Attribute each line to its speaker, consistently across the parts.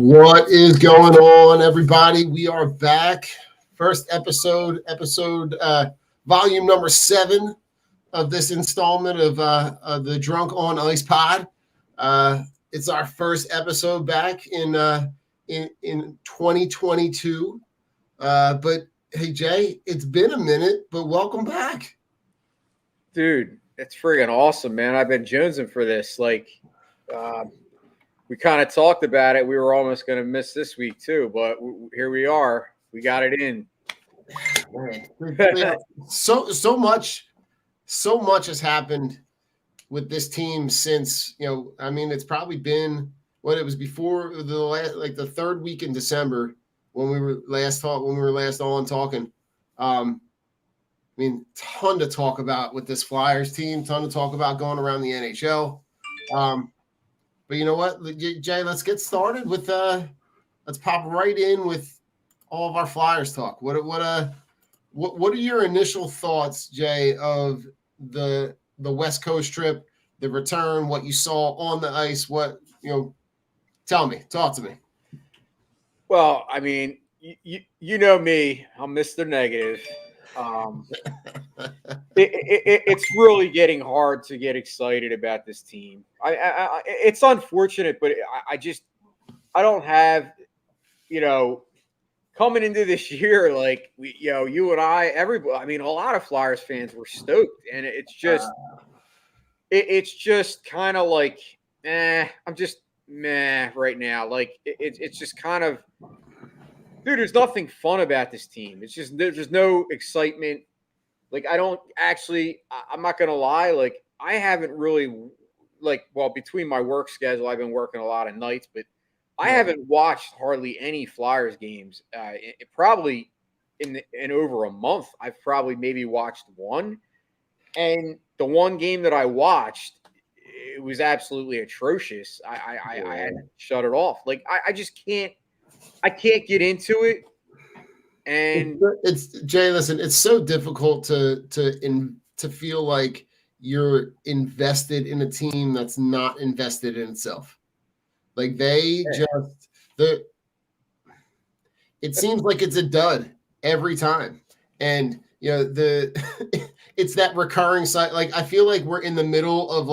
Speaker 1: What is going on, everybody? We are back. First episode, volume number 7 of this installment of the Drunk on Ice pod. It's our first episode back in 2022. But hey, Jay, it's been a minute, but welcome back,
Speaker 2: dude. It's friggin' awesome, man. I've been jonesing for this. We kind of talked about it. We were almost going to miss this week too, but here we are. We got it in.
Speaker 1: so much has happened with this team since, it's probably been it was before the last, the third week in December when we were last talking. Ton to talk about with this Flyers team, ton to talk about going around the NHL. But you know what, Jay, let's get started with let's pop right in with all of our Flyers talk. What are your initial thoughts, Jay, of the West Coast trip, the return, what you saw on the ice? Talk to me.
Speaker 2: Well, I mean, you know me, I'm Mr. Negative. It's really getting hard to get excited about this team. It's unfortunate, but I don't have, coming into this year, you and I, everybody, a lot of Flyers fans were stoked, and it's just kind of like, I'm just meh right now. It's just kind of, dude, there's nothing fun about this team. It's just, there's no excitement. I'm not going to lie. I haven't really, between my work schedule, I've been working a lot of nights, but I haven't watched hardly any Flyers games. Probably in over a month, I've probably maybe watched one. And the one game that I watched, it was absolutely atrocious. I had to shut it off. I just can't get into it. And
Speaker 1: it's Jay, listen, it's so difficult to feel like you're invested in a team that's not invested in itself. It seems like it's a dud every time. And it's that recurring side. I feel like we're in the middle of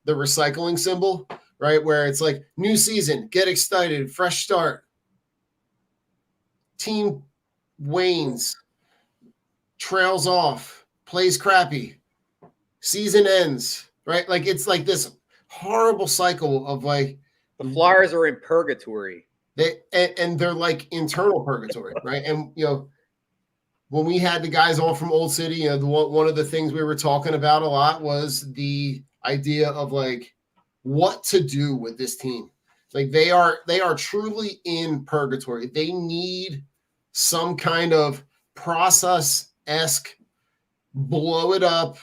Speaker 1: the recycling symbol, right? Where it's new season, get excited, fresh start. Team wanes, trails off, plays crappy, season ends, right? It's this horrible cycle of
Speaker 2: the Flyers are in purgatory.
Speaker 1: They're internal purgatory, right? And when we had the guys on from Old City, one of the things we were talking about a lot was the idea of what to do with this team. They are truly in purgatory. They need some kind of process-esque, blow it up,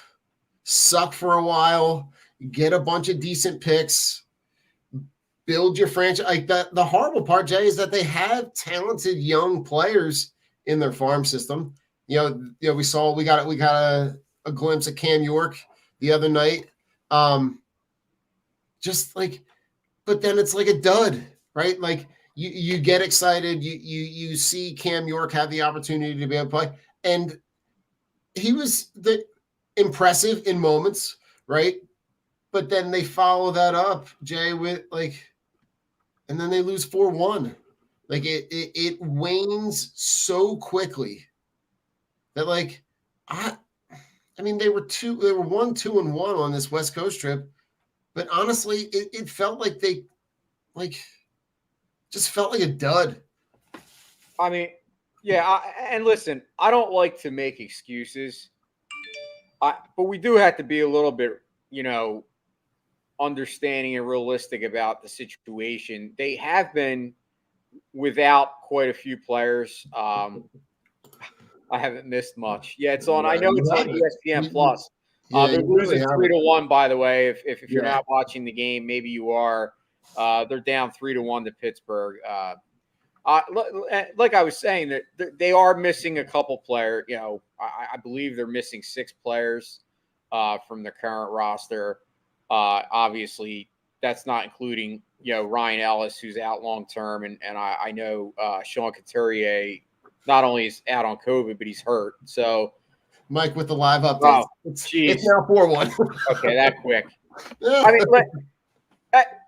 Speaker 1: suck for a while, get a bunch of decent picks, build your franchise. The horrible part, Jay, is that they have talented young players in their farm system. We got a glimpse of Cam York the other night. But then it's a dud, right? You get excited, you see Cam York have the opportunity to be able to play, and he was impressive in moments, right? But then they follow that up, Jay, with and then they lose 4-1. It wanes so quickly that they were 1-2-1 on this West Coast trip, but honestly, it felt like they just felt like a dud.
Speaker 2: And listen, I don't like to make excuses, but we do have to be a little bit, understanding and realistic about the situation. They have been without quite a few players. I haven't missed much. Yeah, it's on. I know it's on ESPN Plus. They're losing 3-1, by the way. If you're not watching the game, maybe you are. They're down 3-1 to Pittsburgh. Like I was saying, that they are missing a couple players. I believe they're missing 6 players from the current roster. Obviously, that's not including Ryan Ellis, who's out long term, and I know Sean Couturier not only is out on COVID, but he's hurt. So
Speaker 1: Mike with the live updates.
Speaker 2: Wow,
Speaker 1: it's
Speaker 2: geez.
Speaker 1: now 4-1.
Speaker 2: Okay, that quick. I mean,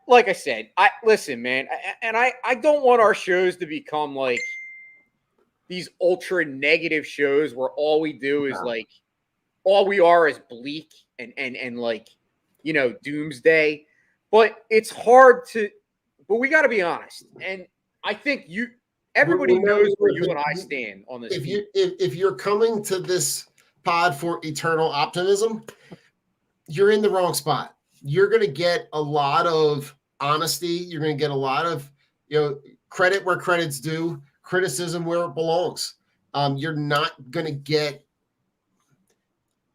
Speaker 2: like I said, listen, man, and I don't want our shows to become like these ultra negative shows where all we do is like all we are is bleak and like doomsday. But it's hard to. But we got to be honest, and I think everybody knows where you and I stand on this.
Speaker 1: If you're coming to this pod for eternal optimism, you're in the wrong spot. You're going to get a lot of honesty. You're going to get a lot of credit where credit's due, criticism where it belongs. You're not going to get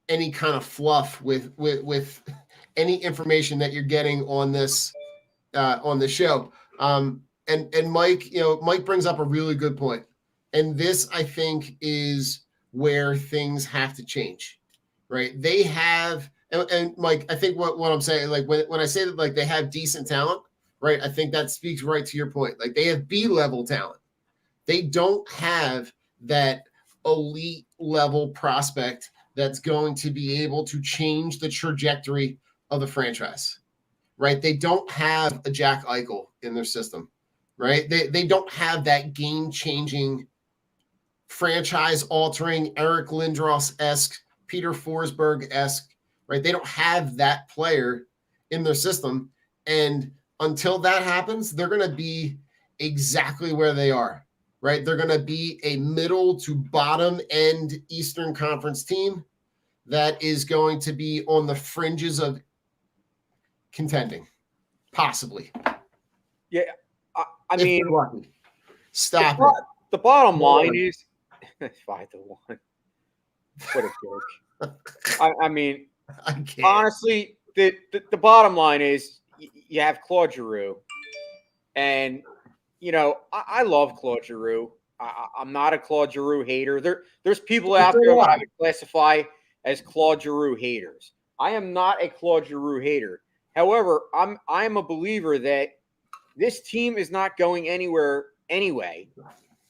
Speaker 1: any kind of fluff with any information that you're getting on this on the show. And Mike, Mike brings up a really good point. And this, I think, is where things have to change, right? They have, and Mike, I think what I'm saying, like when I say that, like they have decent talent, right? I think that speaks right to your point. Like they have B-level talent. They don't have that elite level prospect that's going to be able to change the trajectory of the franchise, right? They don't have a Jack Eichel in their system, right? They don't have that game-changing, franchise-altering, Eric Lindros-esque, Peter Forsberg-esque, right? They don't have that player in their system. And until that happens, they're going to be exactly where they are, right? They're going to be a middle to bottom end Eastern Conference team that is going to be on the fringes of contending, possibly.
Speaker 2: Yeah, I mean,
Speaker 1: stop
Speaker 2: it. The bottom line is 5-1. What a joke. I mean, honestly, the bottom line is you have Claude Giroux, and I love Claude Giroux. I'm not a Claude Giroux hater. There's people out there that I would classify as Claude Giroux haters. I am not a Claude Giroux hater. However, I'm a believer that this team is not going anywhere anyway.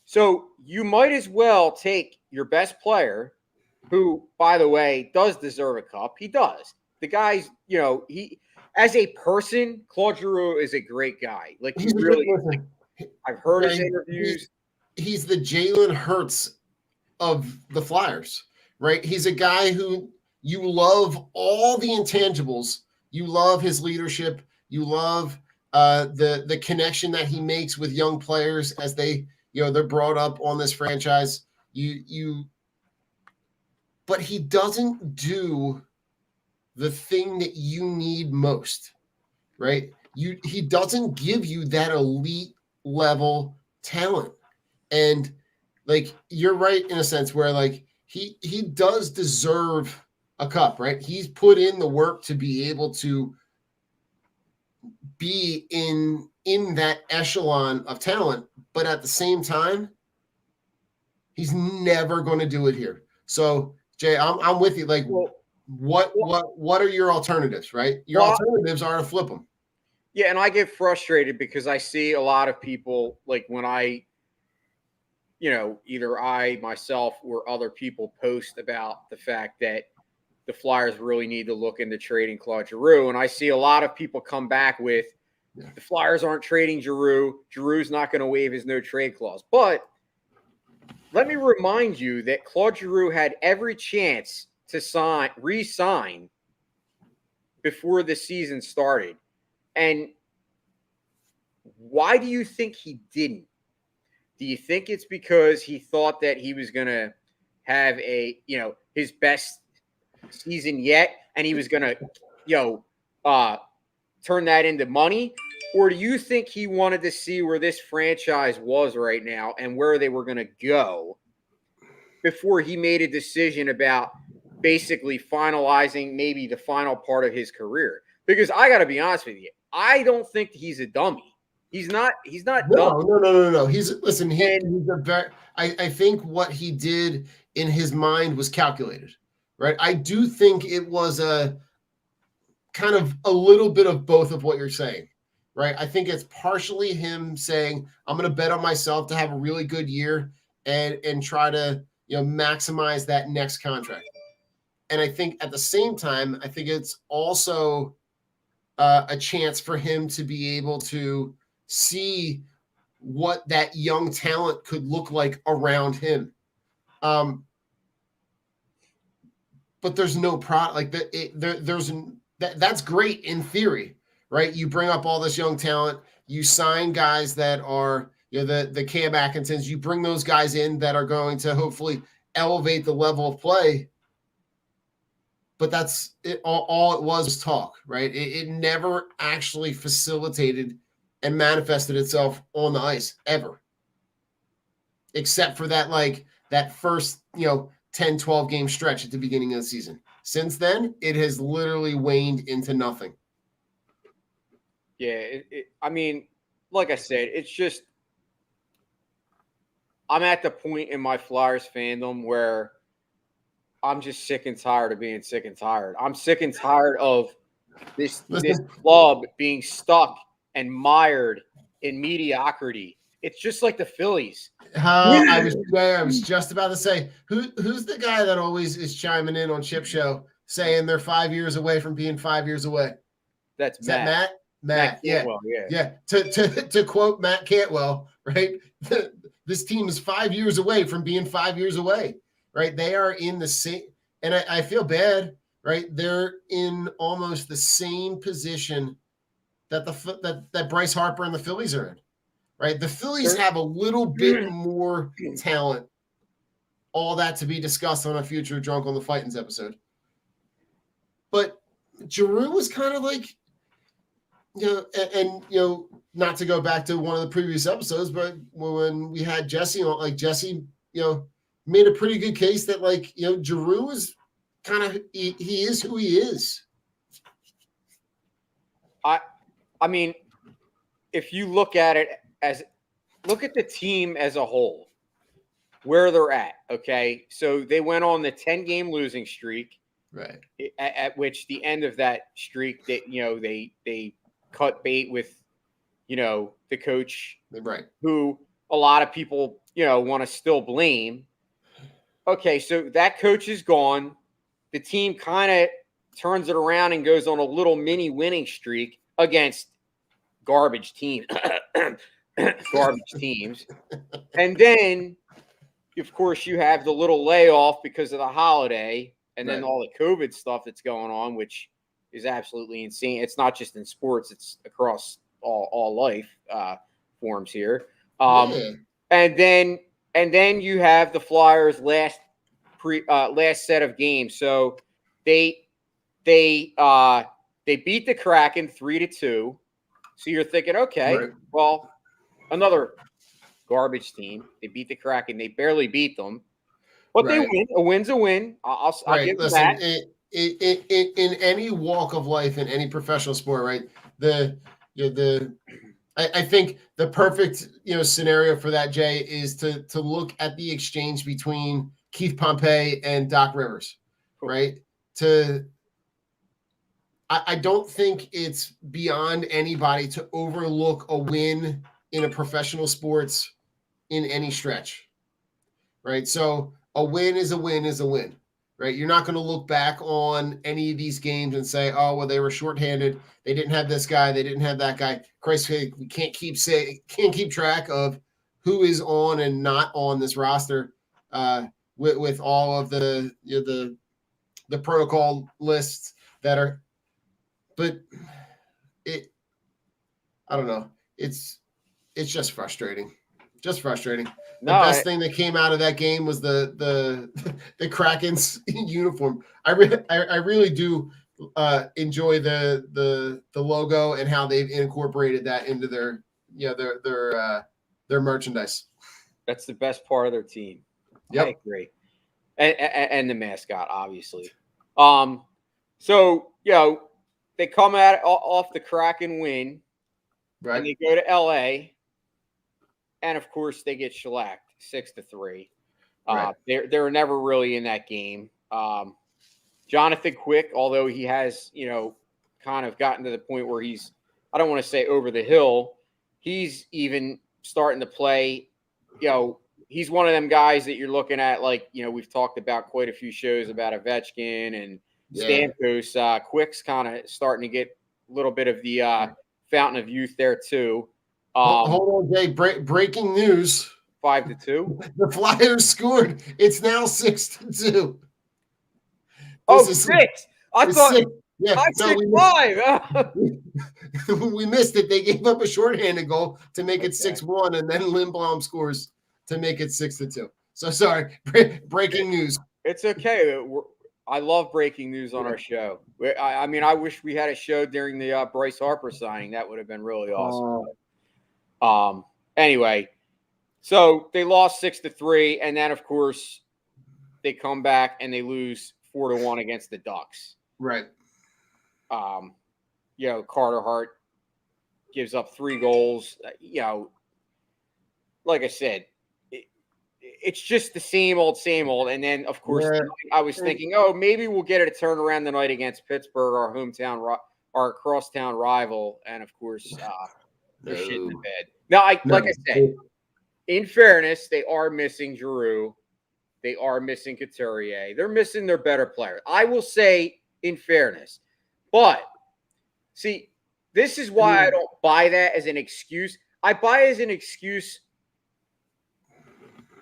Speaker 2: So you might as well take your best player, who, by the way, does deserve a cup. He does. The guy's, he as a person, Claude Giroux is a great guy. Like he's really. I've heard his interviews.
Speaker 1: He's the Jalen Hurts of the Flyers, right? He's a guy who you love all the intangibles. You love his leadership. You love the connection that he makes with young players as they're brought up on this franchise. But he doesn't do the thing that you need most, right? He doesn't give you that elite level talent. And like you're right in a sense where like he does deserve a cup, right? He's put in the work to be able to be in that echelon of talent, but at the same time, he's never going to do it here. So Jay, I'm with you. Like, what are your alternatives, right? Your alternatives are to flip them.
Speaker 2: Yeah, and I get frustrated because I see a lot of people, like when I, either I, myself, or other people post about the fact that the Flyers really need to look into trading Claude Giroux. And I see a lot of people come back with, the Flyers aren't trading Giroux. Giroux's not going to waive his no-trade clause. But let me remind you that Claude Giroux had every chance to re-sign before the season started. And why do you think he didn't? Do you think it's because he thought that he was going to have his best season yet and he was going to, turn that into money? Or do you think he wanted to see where this franchise was right now and where they were going to go before he made a decision about basically finalizing maybe the final part of his career? Because I got to be honest with you, I don't think he's a dummy. He's not dumb.
Speaker 1: No. He's a very, I think what he did in his mind was calculated, right? I do think it was a kind of a little bit of both of what you're saying. right? I think it's partially him saying, I'm going to bet on myself to have a really good year and try to, maximize that next contract. And I think at the same time, I think it's also a chance for him to be able to see what that young talent could look like around him. But there's no product like that. That's great in theory, right? You bring up all this young talent, you sign guys that are, the Cam Atkinsons, you bring those guys in that are going to hopefully elevate the level of play. But that's it. All it was talk, right? It never actually facilitated and manifested itself on the ice ever, except for that first, 10, 12 game stretch at the beginning of the season. Since then, it has literally waned into nothing.
Speaker 2: Yeah. I mean, like I said, it's just, I'm at the point in my Flyers fandom where I'm just sick and tired of being sick and tired. I'm sick and tired of this club being stuck and mired in mediocrity. It's just like the Phillies.
Speaker 1: I was just about to say, who's the guy that always is chiming in on Chip Show saying they're 5 years away from being 5 years away?
Speaker 2: Is
Speaker 1: that Matt? Matt
Speaker 2: Cantwell,
Speaker 1: yeah. To quote Matt Cantwell, right? This team is 5 years away from being 5 years away, right? They are in the same, and I feel bad, right? They're in almost the same position that that Bryce Harper and the Phillies are in. Right, the Phillies have a little bit more talent. All that to be discussed on a future Drunk on the Fightins episode. But Giroux was kind of like, not to go back to one of the previous episodes, but when we had Jesse on, like Jesse, made a pretty good case that Giroux is kind of he is who he is.
Speaker 2: I mean, if you look at it. Look at the team as a whole, where they're at. Okay, so they went on the 10-game losing streak,
Speaker 1: right?
Speaker 2: At which the end of that streak, that they cut bait with, the coach,
Speaker 1: right?
Speaker 2: Who a lot of people want to still blame. Okay, so that coach is gone. The team kind of turns it around and goes on a little mini winning streak against garbage teams. And then, of course, you have the little layoff because of the holiday and then all the COVID stuff that's going on, which is absolutely insane. It's not just in sports, it's across all life forms here. And then you have the Flyers last set of games. So they beat the Kraken 3-2. So you're thinking, okay, well, another garbage team. They beat the Kraken. They barely beat them, but they win. A win's a win. I'll give them that.
Speaker 1: In any walk of life, in any professional sport, right? I think the perfect scenario for that, Jay, is to look at the exchange between Keith Pompey and Doc Rivers, right? I don't think it's beyond anybody to overlook a win in a professional sports in any stretch, right? So a win is a win is a win, right? You're not going to look back on any of these games and say, oh, well, they were shorthanded. They didn't have this guy. They didn't have that guy. Christ, we can't keep track of who is on and not on this roster with all of the protocol lists that are. But I don't know. It's just frustrating. Just frustrating. The best thing that came out of that game was the Kraken's uniform. I really do enjoy the logo and how they've incorporated that into their merchandise.
Speaker 2: That's the best part of their team.
Speaker 1: Yep.
Speaker 2: I agree. And the mascot, obviously. So they come off the Kraken win,
Speaker 1: right?
Speaker 2: And they go to LA. And of course, they get shellacked 6-3.
Speaker 1: Right.
Speaker 2: They're never really in that game. Jonathan Quick, although he has, kind of gotten to the point where he's I don't want to say over the hill. He's even starting to play. He's one of them guys that you're looking at. Like, we've talked about quite a few shows about Ovechkin and Stamkos. Quick's kind of starting to get a little bit of the fountain of youth there too.
Speaker 1: Hold on, Jay. Breaking news.
Speaker 2: 5-2.
Speaker 1: The Flyers scored. It's now 6-2.
Speaker 2: Oh, 6. I thought
Speaker 1: 6. Yeah,
Speaker 2: I said 5.
Speaker 1: We missed it. They gave up a shorthanded goal to make it 6-1, and then Lindblom scores to make it 6-2. So sorry, breaking news.
Speaker 2: It's okay. I love breaking news on our show. I mean, I wish we had a show during the Bryce Harper signing. That would have been really awesome. Anyway, so they lost 6-3, and then of course they come back and they lose 4-1 against the Ducks.
Speaker 1: Right.
Speaker 2: Carter Hart gives up 3 goals. Like I said, it's just the same old. And then, of course, I was thinking, maybe we'll get it a turnaround tonight against Pittsburgh, our hometown, our crosstown rival. And of course, they're shit in the bed. Now, like I said, in fairness, they are missing Giroux. They are missing Couturier. They're missing their better players. I will say, in fairness. But, see, this is why I don't buy that as an excuse. I buy it as an excuse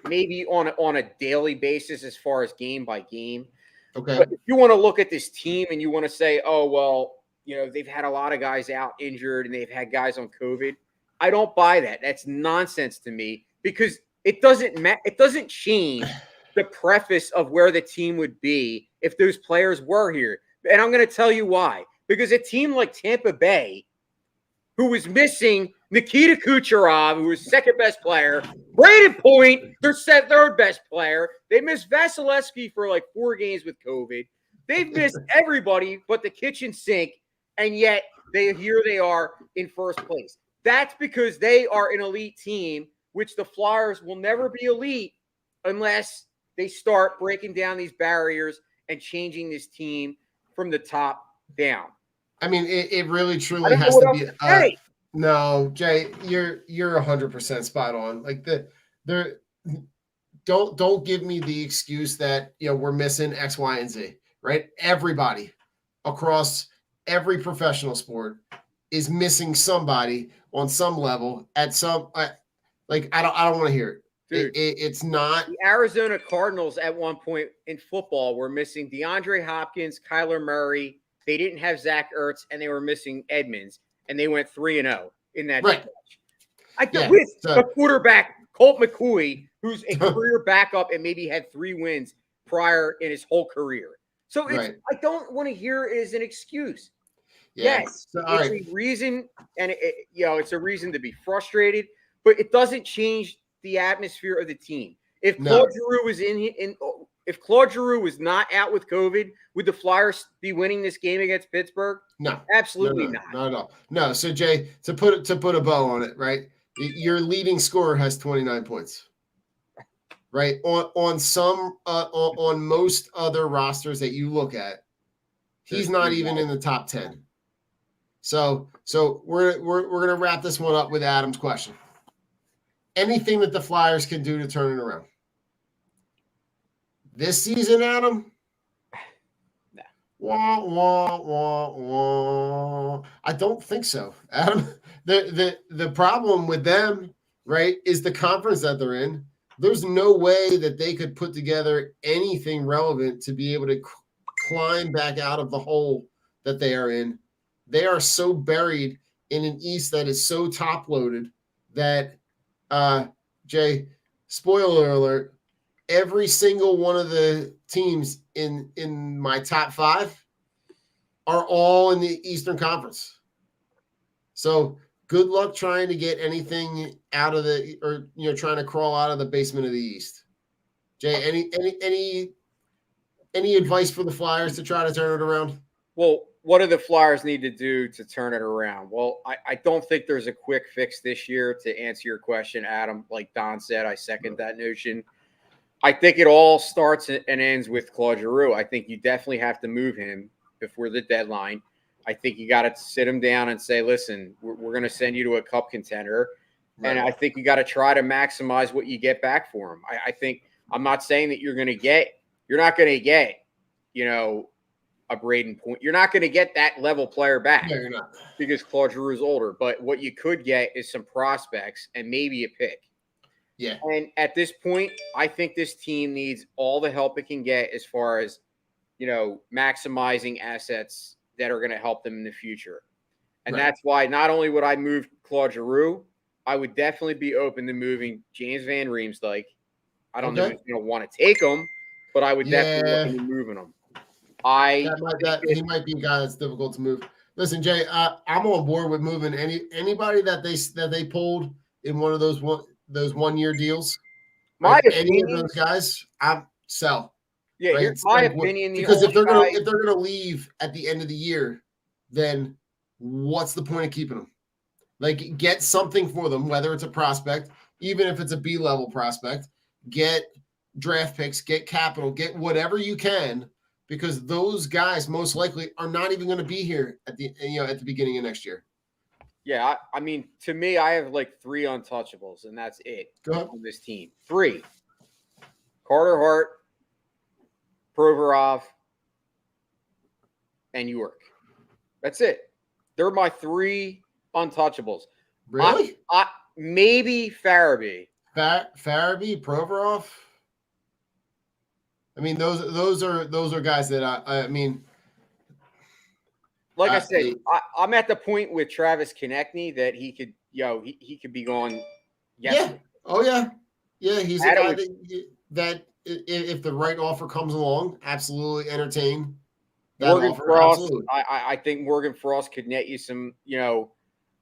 Speaker 2: maybe on a daily basis as far as game by game.
Speaker 1: Okay.
Speaker 2: But if you want to look at this team and you want to say, they've had a lot of guys out injured and they've had guys on COVID, I don't buy that. That's nonsense to me because it doesn't change the preface of where the team would be if those players were here. And I'm going to tell you why. Because a team like Tampa Bay, who was missing Nikita Kucherov, who was second best player, Brayden Point, their third best player. They missed Vasilevsky for like 4 games with COVID. They've missed everybody but the kitchen sink, and yet here they are in first place. That's because they are an elite team, which the Flyers will never be elite unless they start breaking down these barriers and changing this team from the top down.
Speaker 1: I mean, it really truly has to be. No, Jay, you're 100% spot on. Like don't give me the excuse that we're missing X, Y, and Z. Right? Everybody across every professional sport is missing somebody on some level at some. I don't want to hear it. Dude, it's not.
Speaker 2: The Arizona Cardinals at one point in football were missing DeAndre Hopkins, Kyler Murray. They didn't have Zach Ertz, and they were missing Edmonds, and they went 3-0 in that stretch. With the quarterback, Colt McCoy, who's a career backup and maybe had 3 wins prior in his whole career. So I don't want to hear it as an excuse. Yeah. Yes, it's a reason, and it's a reason to be frustrated, but it doesn't change the atmosphere of the team. If Claude Giroux was if Claude Giroux was not out with COVID, would the Flyers be winning this game against Pittsburgh?
Speaker 1: No,
Speaker 2: absolutely not.
Speaker 1: Not at all. No. So Jay, to put a bow on it, right? Your leading scorer has 29 points, right? On most other rosters that you look at, he's not even in the top 10. So we're gonna wrap this one up with Adam's question. Anything that the Flyers can do to turn it around this season, Adam?
Speaker 2: No.
Speaker 1: Wah, wah, wah, wah. I don't think so, Adam. The problem with them, right, is the conference that they're in. There's no way that they could put together anything relevant to be able to climb back out of the hole that they are in. They are so buried in an East that is so top-loaded that Jay, spoiler alert, every single one of the teams in my top 5 are all in the Eastern Conference. So good luck trying to get anything out of trying to crawl out of the basement of the East. Jay, any advice for the Flyers to try to turn it around?
Speaker 2: Well, what do the Flyers need to do to turn it around? Well, I don't think there's a quick fix this year to answer your question, Adam. Like Don said, I second that notion. I think it all starts and ends with Claude Giroux. I think you definitely have to move him before the deadline. I think you got to sit them down and say, listen, we're going to send you to a cup contender. Right. And I think you got to try to maximize what you get back for them. I think I'm not saying that you're not going to get, a Braden Point. You're not going to get that level player back.
Speaker 1: No, you're not.
Speaker 2: Because Claude Giroux is older. But what you could get is some prospects and maybe a pick.
Speaker 1: Yeah.
Speaker 2: And at this point, I think this team needs all the help it can get as far as, maximizing assets that are going to help them in the future. And that's why not only would I move Claude Giroux, I would definitely be open to moving James Van Riemsdyk. I don't know if he's going to want to take him, but I would definitely look into moving him.
Speaker 1: He might be a guy that's difficult to move. Listen, Jay, I'm on board with moving anybody that they pulled in one of those 1 year deals. Any of those guys, I'm sell.
Speaker 2: Yeah,
Speaker 1: right?
Speaker 2: My opinion.
Speaker 1: Because if they're gonna leave at the end of the year, then what's the point of keeping them? Like, get something for them, whether it's a prospect, even if it's a B-level prospect. Get draft picks, get capital, get whatever you can, because those guys most likely are not even going to be here at the beginning of next year.
Speaker 2: Yeah, I mean, to me, I have like 3 untouchables, and that's it on this team. 3: Carter Hart, Provorov, and York. That's it. They're my 3 untouchables.
Speaker 1: Really?
Speaker 2: Maybe Farabee.
Speaker 1: Farabee, Provorov. I mean, those are guys that I mean.
Speaker 2: Like I said, I'm at the point with Travis Konechny that he could, he could be gone.
Speaker 1: Yeah. Oh yeah. Yeah. He's a guy that if the right offer comes along, absolutely entertain that
Speaker 2: Morgan
Speaker 1: offer.
Speaker 2: Frost.
Speaker 1: Absolutely.
Speaker 2: I think Morgan Frost could net you some.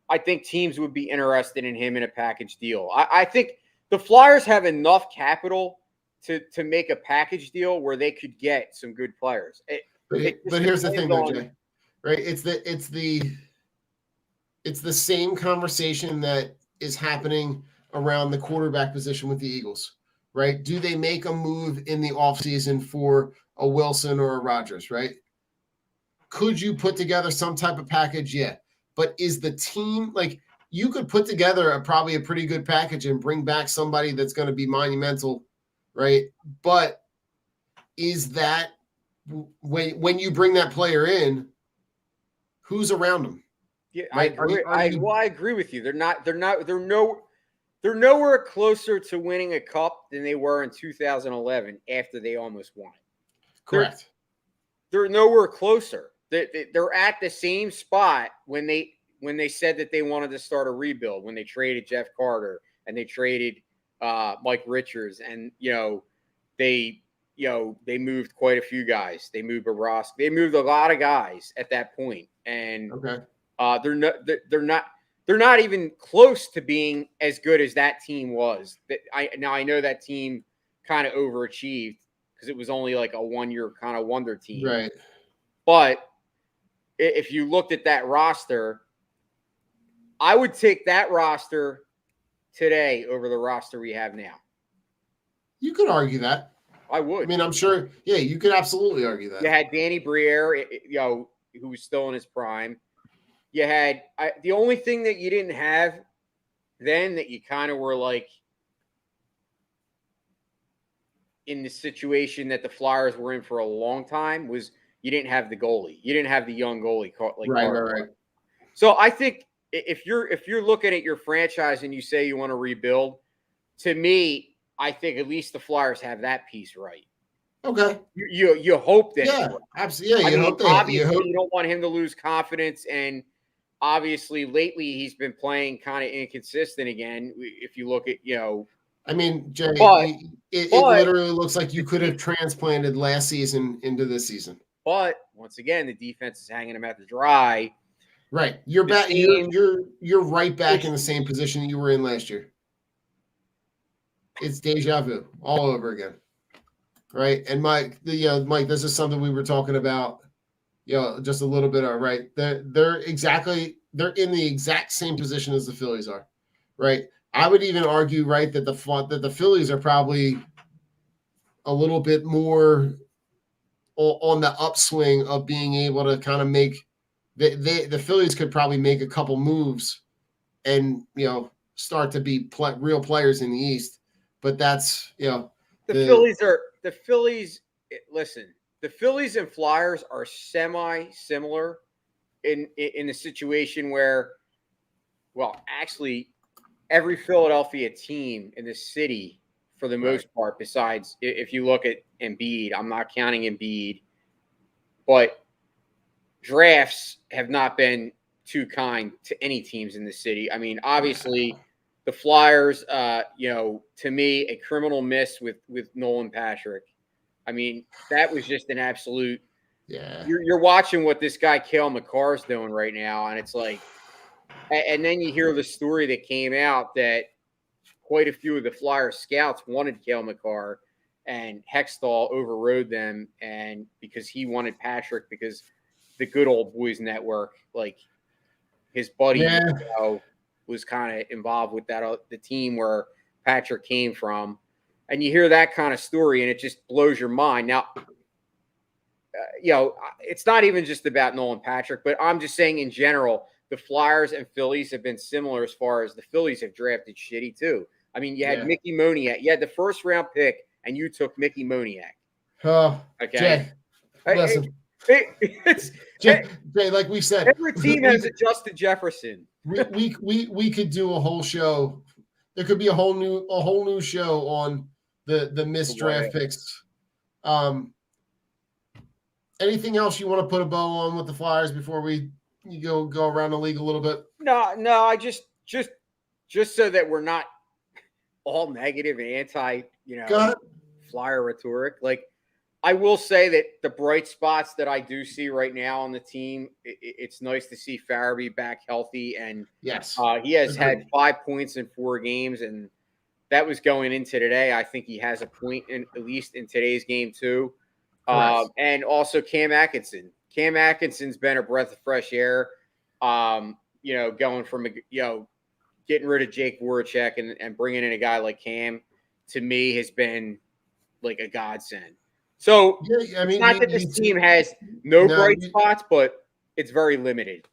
Speaker 2: I think teams would be interested in him in a package deal. I think the Flyers have enough capital to make a package deal where they could get some good players.
Speaker 1: But here's the thing, though, Jay. Right? It's the same conversation that is happening around the quarterback position with the Eagles, right? Do they make a move in the offseason for a Wilson or a Rodgers, right? Could you put together some type of package? Yeah. But is the team like you could put together probably a pretty good package and bring back somebody that's going to be monumental, right? But is that when you bring that player in, who's around them?
Speaker 2: Yeah, right? I agree with you. They're nowhere closer to winning a cup than they were in 2011 after they almost won it.
Speaker 1: Correct.
Speaker 2: They're nowhere closer. They're at the same spot when they said that they wanted to start a rebuild, when they traded Jeff Carter and they traded Mike Richards, and they moved quite a few guys. They moved Bobrovsky. They moved a lot of guys at that point, and they're not even close to being as good as that team was. I know that team kind of overachieved because it was only like a 1-year kind of wonder team,
Speaker 1: right?
Speaker 2: But if you looked at that roster, I would take that roster today over the roster we have now.
Speaker 1: You could argue that.
Speaker 2: I would.
Speaker 1: I mean, I'm sure. Yeah, you could absolutely argue that.
Speaker 2: You had Danny Briere, who was still in his prime. You had the only thing that you didn't have then that you kind of were like in the situation that the Flyers were in for a long time was you didn't have the goalie. You didn't have the young goalie like
Speaker 1: right.
Speaker 2: So I think if you're looking at your franchise and you say you want to rebuild, to me, I think at least the Flyers have that piece right.
Speaker 1: Okay.
Speaker 2: You hope that.
Speaker 1: Yeah, absolutely. Yeah,
Speaker 2: you don't want him to lose confidence, and obviously lately he's been playing kind of inconsistent again. If you look at
Speaker 1: I mean, Jay, it literally looks like you could have transplanted last season into this season.
Speaker 2: But once again, the defense is hanging them at the dry.
Speaker 1: Right. You're back. You're right back in the same position you were in last year. It's deja vu all over again. Right. And Mike, this is something we were talking about, just a little bit of, right. They're in the exact same position as the Phillies are. Right. I would even argue, right, that the Phillies are probably a little bit more on the upswing of being able to kind of make the Phillies could probably make a couple moves and start to be real players in the East. But that's
Speaker 2: the Phillies. Listen, the Phillies and Flyers are semi-similar in the situation where, well, actually, every Philadelphia team in the city, for the most part, besides if you look at Embiid, I'm not counting Embiid, but drafts have not been too kind to any teams in the city. I mean, obviously, the Flyers, to me, a criminal miss with Nolan Patrick. I mean, that was just an absolute.
Speaker 1: Yeah.
Speaker 2: You're watching what this guy Cale Makar is doing right now, and it's like, and then you hear the story that came out that quite a few of the Flyers scouts wanted Cale Makar, and Hextall overrode them, and because he wanted Patrick, because the Good Old Boys Network, like his buddy, was kind of involved with that the team where Patrick came from, and you hear that kind of story, and it just blows your mind. Now, it's not even just about Nolan Patrick, but I'm just saying in general, the Flyers and Phillies have been similar as far as the Phillies have drafted shitty too. I mean, you had Mickey Moniak, you had the first round pick, and you took Mickey Moniak.
Speaker 1: Oh,
Speaker 2: okay.
Speaker 1: Jay, listen. Jay, like we said,
Speaker 2: every team has a Justin Jefferson.
Speaker 1: we could do a whole show. There could be a whole new show on the missed draft picks. Anything else you want to put a bow on with the Flyers before you go around the league a little bit?
Speaker 2: No, I just so that we're not all negative and anti, Flyer rhetoric. Like, I will say that the bright spots that I do see right now on the team, it's nice to see Farabee back healthy, and
Speaker 1: yes,
Speaker 2: he has had 5 points in 4 games, and that was going into today. I think he has a point at least in today's game too. And also Cam Atkinson. Cam Atkinson's been a breath of fresh air. Going from getting rid of Jake Voracek and bringing in a guy like Cam, to me, has been like a godsend. So,
Speaker 1: I mean,
Speaker 2: not that this team has no bright spots, but it's very limited.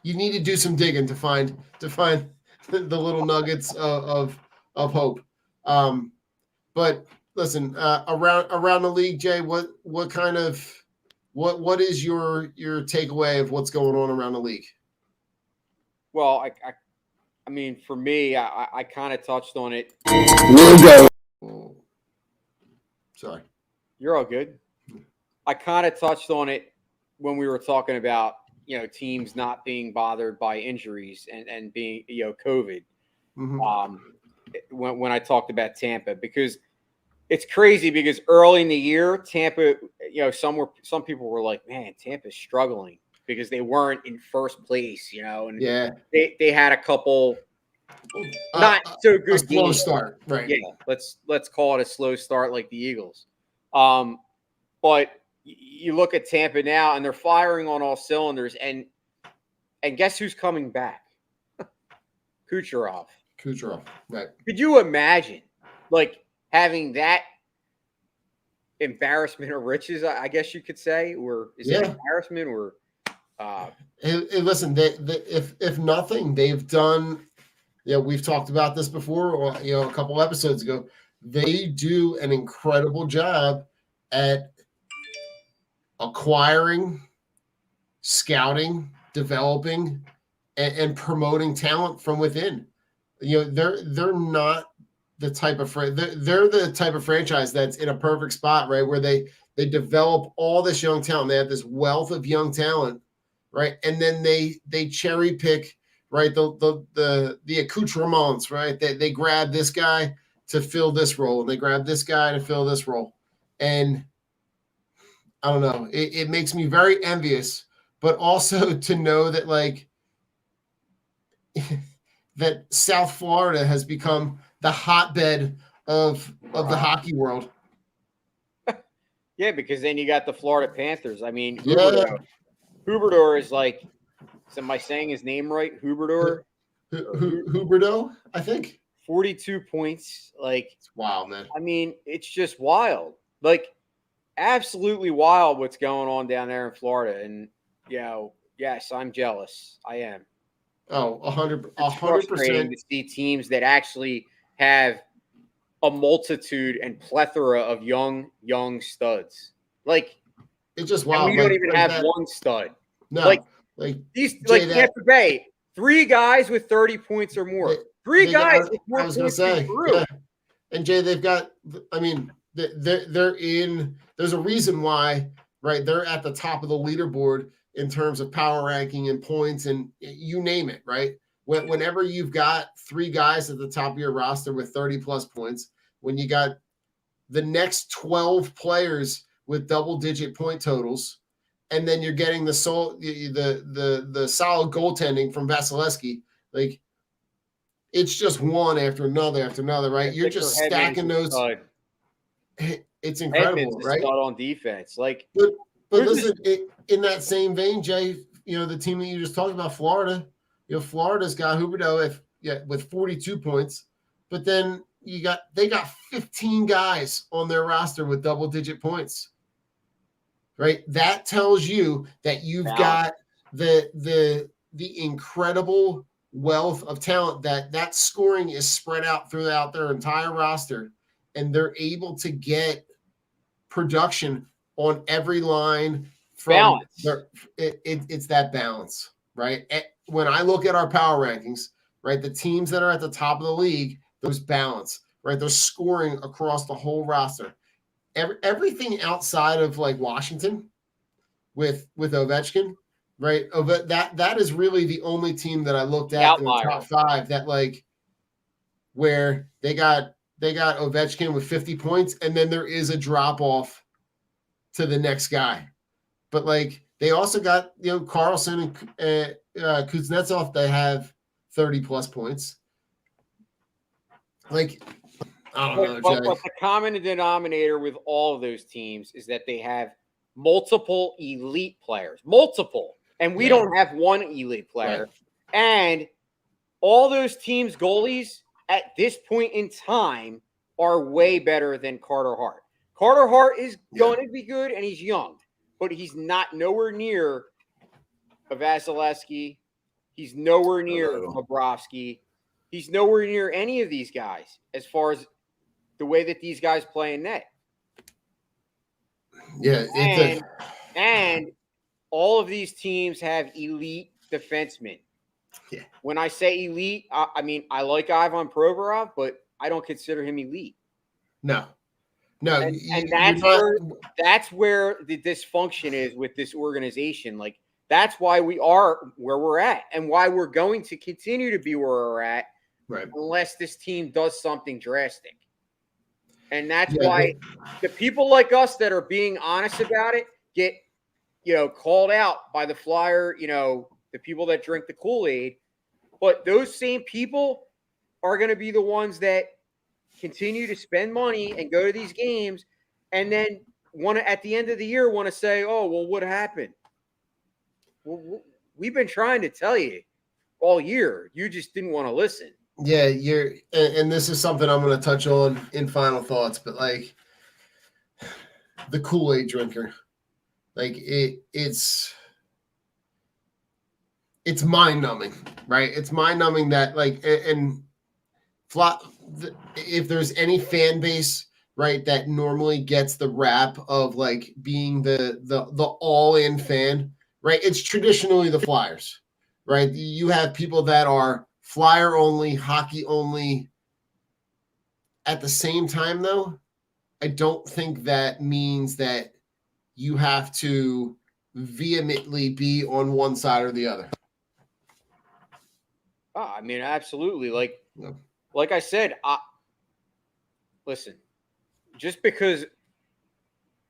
Speaker 1: You need to do some digging to find the little nuggets of hope. But listen, around the league, Jay, what is your takeaway of what's going on around the league?
Speaker 2: Well, I mean, for me, I kind of touched on it.
Speaker 1: Oh, sorry.
Speaker 2: You're all good. I kind of touched on it when we were talking about, teams not being bothered by injuries and being, COVID.
Speaker 1: Mm-hmm.
Speaker 2: When I talked about Tampa, because it's crazy, because early in the year, Tampa, some people were like, man, Tampa's struggling because they weren't in first place, and they had a couple not so good
Speaker 1: a slow
Speaker 2: games.
Speaker 1: Start, right?
Speaker 2: Yeah, let's call it a slow start, like the Eagles. But you look at Tampa now, and they're firing on all cylinders, and guess who's coming back? Kucherov,
Speaker 1: right?
Speaker 2: Could you imagine, like, having that embarrassment of riches, I guess you could say, or is it embarrassment or?
Speaker 1: Hey, listen, if nothing, they've done. We've talked about this before. A couple episodes ago, they do an incredible job at acquiring, scouting, developing, and promoting talent from within. They're not the type of they're the type of franchise that's in a perfect spot, right, where they develop all this young talent. They have this wealth of young talent, right, and then they cherry pick, right, the accoutrements, right. They grab this guy to fill this role, and they grab this guy to fill this role, and I don't know. It makes me very envious, but also to know that, like, that South Florida has become the hotbed of the hockey world.
Speaker 2: Yeah, because then you got the Florida Panthers. I mean, Huberdeau is like, am I saying his name right? Huberdeau?
Speaker 1: Huberdeau, I think.
Speaker 2: 42 points. Like,
Speaker 1: it's wild, man.
Speaker 2: I mean, it's just wild. Like, absolutely wild what's going on down there in Florida. And, yes, I'm jealous. I am.
Speaker 1: Oh,
Speaker 2: It's frustrating
Speaker 1: 100%.
Speaker 2: to see teams that actually have a multitude and plethora of young studs. Like,
Speaker 1: It's just
Speaker 2: and
Speaker 1: wild.
Speaker 2: we don't even
Speaker 1: Like
Speaker 2: have
Speaker 1: that.
Speaker 2: one stud.
Speaker 1: No,
Speaker 2: Like
Speaker 1: like Jay,
Speaker 2: like
Speaker 1: that
Speaker 2: Tampa Bay, 3 guys with 30 points or more. Three
Speaker 1: they
Speaker 2: guys
Speaker 1: got.
Speaker 2: with
Speaker 1: I
Speaker 2: more
Speaker 1: was gonna
Speaker 2: points than
Speaker 1: say,
Speaker 2: Drew.
Speaker 1: yeah. And Jay, they've got. I mean, they're in. There's a reason why, right? They're at the top of the leaderboard in terms of power ranking and points, and you name it, right? Whenever you've got 3 guys at the top of your roster with 30 plus points, when you got the next 12 players with double-digit point totals, and then you're getting the solid goaltending from Vasilevsky, like it's just one after another, right?
Speaker 2: And
Speaker 1: You're
Speaker 2: Victor
Speaker 1: just
Speaker 2: Hedman is
Speaker 1: stacking
Speaker 2: a
Speaker 1: those.
Speaker 2: stud.
Speaker 1: It's
Speaker 2: Hedman's
Speaker 1: incredible,
Speaker 2: a
Speaker 1: right?
Speaker 2: stud on defense. Like,
Speaker 1: But
Speaker 2: there's
Speaker 1: listen, in that same vein, Jay, the team that you just talked about, Florida, Florida's got Huberdeau with 42 points, but then they got 15 guys on their roster with double-digit points. Right? That tells you that you've got the incredible wealth of talent that scoring is spread out throughout their entire roster, and they're able to get production on every line from
Speaker 2: balance.
Speaker 1: it's that balance, right? When I look at our power rankings, right, the teams that are at the top of the league, there's balance, right? They're scoring across the whole roster. Everything outside of like Washington with Ovechkin, right? That is really the only team that I looked at in the top 5 that like where they got Ovechkin with 50 points, and then there is a drop off to the next guy. But like they also got Carlson and Kuznetsov that have 30 plus points. Like I don't know, Jay.
Speaker 2: But the common denominator with all of those teams is that they have multiple elite players, and we don't have one elite player.
Speaker 1: Right.
Speaker 2: And all those teams' goalies at this point in time are way better than Carter Hart. Carter Hart is going to be good, and he's young, but he's nowhere near a Vasilevsky. He's nowhere near Bobrovsky. He's nowhere near any of these guys as far as the way that these guys play in net.
Speaker 1: Yeah.
Speaker 2: And all of these teams have elite defensemen.
Speaker 1: Yeah.
Speaker 2: When I say elite, I mean, I like Ivan Provorov, but I don't consider him elite.
Speaker 1: No.
Speaker 2: And that's where the dysfunction is with this organization. Like, that's why we are where we're at and why we're going to continue to be where we're at,
Speaker 1: right,
Speaker 2: unless this team does something drastic. And that's why the people like us that are being honest about it get, called out by the flyer, the people that drink the Kool-Aid. But those same people are going to be the ones that continue to spend money and go to these games and then at the end of the year want to say, oh, well, what happened? Well, we've been trying to tell you all year. You just didn't want to listen.
Speaker 1: Yeah, and this is something I'm going to touch on in final thoughts, but like the Kool-Aid drinker, like it's mind-numbing, right? It's mind-numbing that like if there's any fan base, right, that normally gets the rap of like being the all-in fan, right? It's traditionally the Flyers, right? You have people that are Flyer only, hockey only. At the same time, though, I don't think that means that you have to vehemently be on one side or the other.
Speaker 2: Oh, I mean, absolutely. Like I said, listen, just because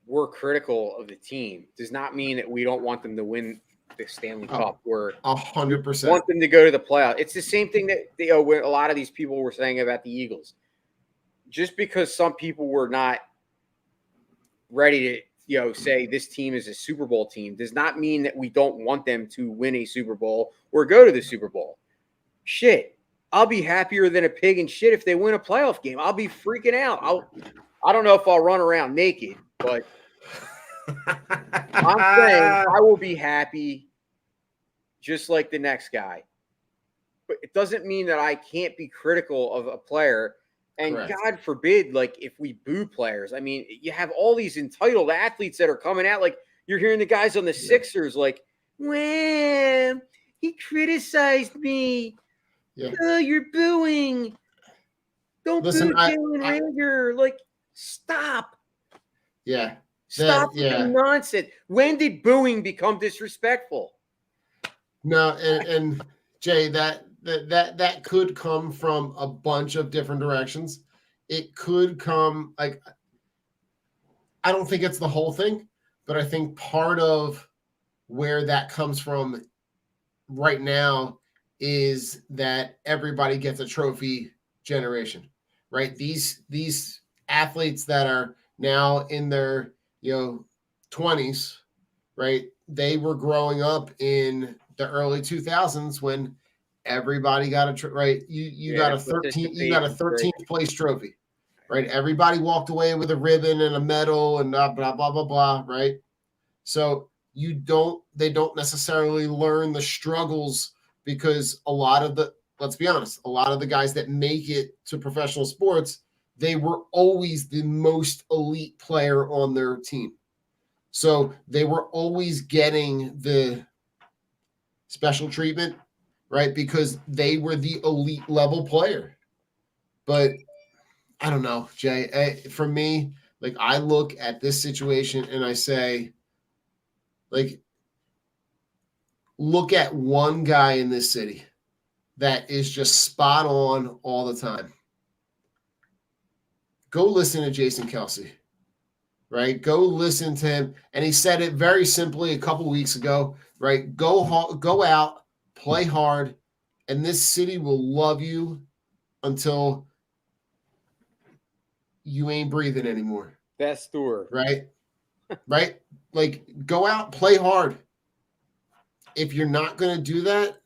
Speaker 2: we're critical of the team does not mean that we don't want them to win the Stanley Cup. We're
Speaker 1: 100%
Speaker 2: want them to go to the playoff. It's the same thing that a lot of these people were saying about the Eagles. Just because some people were not ready to say this team is a Super Bowl team does not mean that we don't want them to win a Super Bowl or go to the Super Bowl. Shit, I'll be happier than a pig in shit if they win a playoff game. I'll be freaking out. I don't know if I'll run around naked, but I'm saying I will be happy just like the next guy. But it doesn't mean that I can't be critical of a player. And
Speaker 1: Correct.
Speaker 2: God forbid, like, if we boo players, I mean, you have all these entitled athletes that are coming out. Like, you're hearing the guys on the Sixers, like, well, he criticized me.
Speaker 1: Yeah.
Speaker 2: Oh, you're booing. Don't
Speaker 1: Listen,
Speaker 2: boo Jalen Rager. Like, stop.
Speaker 1: Yeah.
Speaker 2: Stop with the nonsense. When did booing become disrespectful?
Speaker 1: No, and Jay, that could come from a bunch of different directions. It could come, like, I don't think it's the whole thing, but I think part of where that comes from right now is that everybody gets a trophy generation, right? These athletes that are now in their 20s, right? They were growing up in the early 2000s when everybody got right. You got a 13th place trophy, right? Everybody walked away with a ribbon and a medal and blah blah blah blah blah, right? So they don't necessarily learn the struggles, because let's be honest, a lot of the guys that make it to professional sports, they were always the most elite player on their team. So they were always getting the special treatment, right? Because they were the elite level player. But I don't know, Jay. For me, like, I look at this situation and I say, like, look at one guy in this city that is just spot on all the time. Go listen to Jason Kelce, right? Go listen to him. And he said it very simply a couple weeks ago, right? Go out, play hard, and this city will love you until you ain't breathing anymore.
Speaker 2: That's Stewart.
Speaker 1: Right? Right? Like, go out, play hard. If you're not going to do that,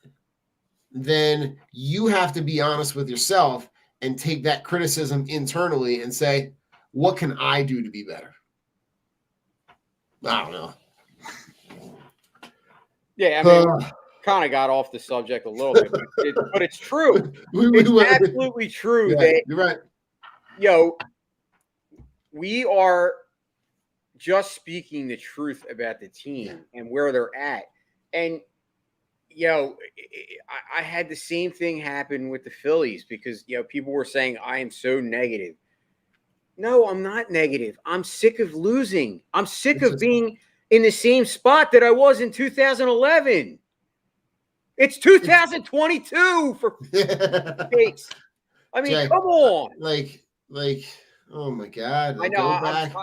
Speaker 1: then you have to be honest with yourself and take that criticism internally and say, what can I do to be better? I don't know.
Speaker 2: Yeah, I mean, kind of got off the subject a little bit, but it's true. It's absolutely true that
Speaker 1: you're right.
Speaker 2: We are just speaking the truth about the team and where they're at. And I had the same thing happen with the Phillies, because people were saying I am so negative. No, I'm not negative. I'm sick of losing. I'm sick of being in the same spot that I was in 2011. It's 2022 for sakes. I mean, Jay, come on.
Speaker 1: Like, oh my God.
Speaker 2: I know.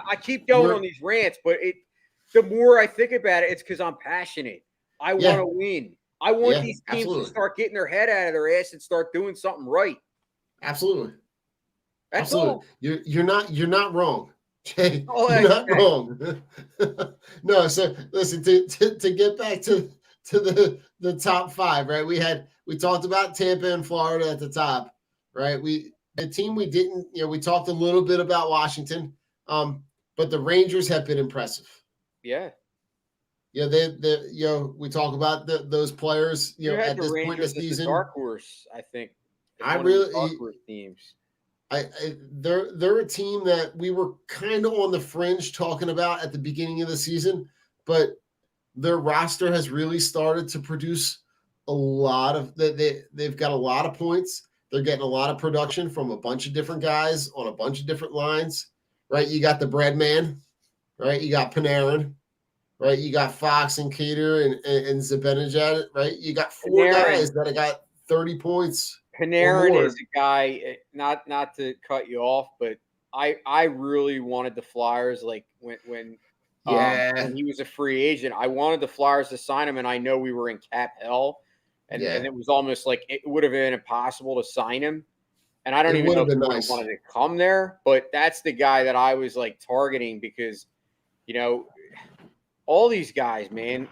Speaker 2: I keep going on these rants, but the more I think about it, it's because I'm passionate. I want to win. I want these teams to start getting their head out of their ass and start doing something right.
Speaker 1: Absolutely.
Speaker 2: That's all.
Speaker 1: You're not wrong, Jay. You're not wrong. No, so listen, to get back to the top five, right? We talked about Tampa and Florida at the top, right? We talked a little bit about Washington, but the Rangers have been impressive.
Speaker 2: Yeah.
Speaker 1: Yeah, we talk about those players, at this point in the season.
Speaker 2: Dark horse, I think.
Speaker 1: Dark horse teams. They're a team that we were kind of on the fringe talking about at the beginning of the season, but their roster has really started to produce a lot of they've got a lot of points. They're getting a lot of production from a bunch of different guys on a bunch of different lines, right? You got the bread man, right? You got Panarin, right? You got Fox and Cater and Zibanejad, right? You got four guys that have got 30 points.
Speaker 2: Panarin is a guy, not to cut you off, but I really wanted the Flyers, like when he was a free agent. I wanted the Flyers to sign him, and I know we were in cap hell, and it was almost like it would have been impossible to sign him. And I don't even know if he wanted to come there, but that's the guy that I was like targeting, because all these guys, man,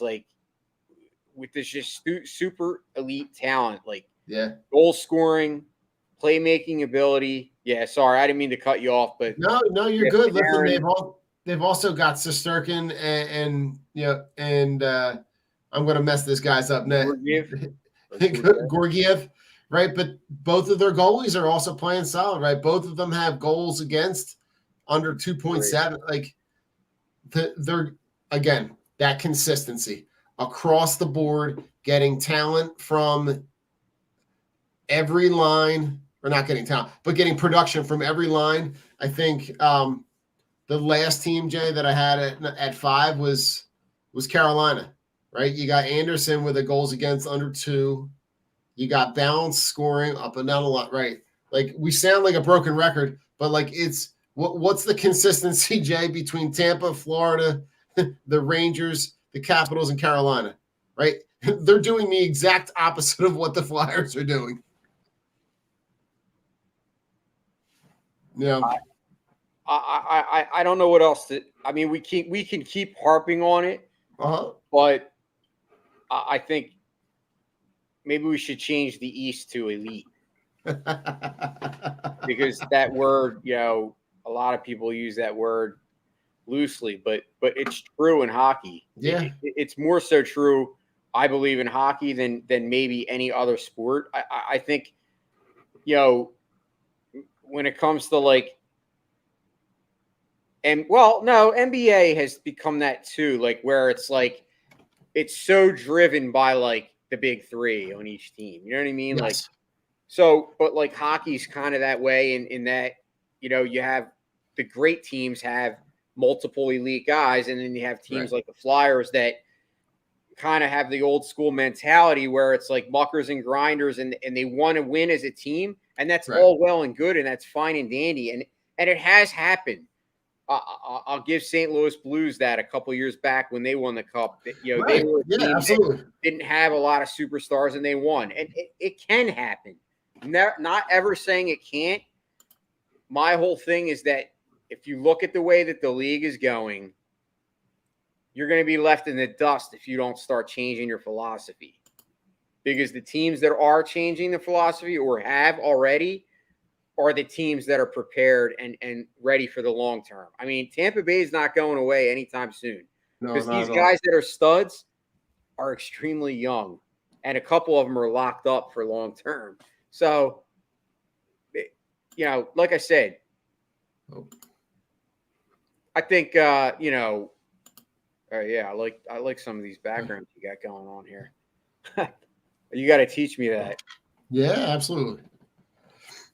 Speaker 2: like with this just super elite talent, like goal scoring, playmaking ability. Yeah, sorry, I didn't mean to cut you off, but
Speaker 1: no, you're good. Listen, they've also got Shesterkin and I'm going to mess this guy's up. Georgiev, right? But both of their goalies are also playing solid, right? Both of them have goals against under 2.7. Like they're again that consistency across the board, getting talent from every line, or not getting talent, but getting production from every line. I think the last team, Jay, that I had at 5 was Carolina, right? You got Anderson with the goals against under 2. You got balanced scoring up and down a lot, right? Like we sound like a broken record, but like it's what's the consistency, Jay, between Tampa, Florida, the Rangers, the Capitals, and Carolina, right? They're doing the exact opposite of what the Flyers are doing. Yeah.
Speaker 2: I don't know what else to. I mean, we can keep harping on it, but I think maybe we should change the East to elite because that word, a lot of people use that word loosely, but it's true in hockey.
Speaker 1: Yeah,
Speaker 2: it's more so true, I believe, in hockey than maybe any other sport. I think, when it comes to like. And NBA has become that too, like where it's like it's so driven by like the big 3 on each team. You know what I mean?
Speaker 1: Yes.
Speaker 2: Like so, but like hockey's kind of that way in that, you have the great teams have multiple elite guys, and then you have teams like the Flyers that kind of have the old school mentality where it's like muckers and grinders and they want to win as a team, and that's all well and good, and that's fine and dandy, and it has happened. I'll give St. Louis Blues that a couple years back when they won the Cup. They were a team that didn't have a lot of superstars, and they won. And it can happen. Not ever saying it can't. My whole thing is that if you look at the way that the league is going, you're going to be left in the dust if you don't start changing your philosophy. Because the teams that are changing the philosophy or have already are the teams that are prepared and ready for the long term. I mean, Tampa Bay is not going away anytime soon because these guys that are studs are extremely young, and a couple of them are locked up for long term. So, like I said, I think I like some of these backgrounds you got going on here. You got to teach me that.
Speaker 1: Yeah, absolutely.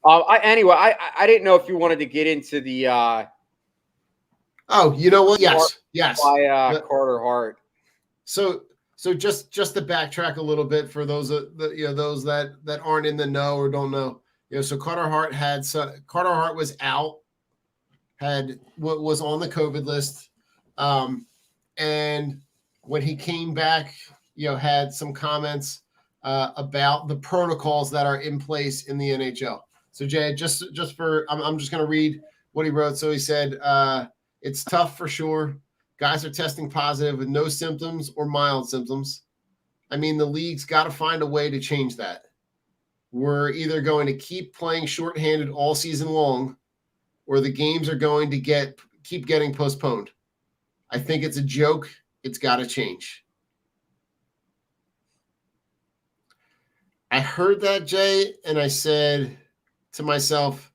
Speaker 2: I didn't know if you wanted to get into the.
Speaker 1: You know what? Yes.
Speaker 2: By Carter Hart.
Speaker 1: So just to backtrack a little bit for those those that aren't in the know or don't know, so Carter Hart was out, was on the COVID list, and when he came back, had some comments about the protocols that are in place in the NHL. So Jay, I'm just going to read what he wrote. So he said, it's tough for sure. Guys are testing positive with no symptoms or mild symptoms. I mean, the league's got to find a way to change that. We're either going to keep playing shorthanded all season long, or the games are going to keep getting postponed. I think it's a joke. It's got to change. I heard that, Jay, and I said to myself,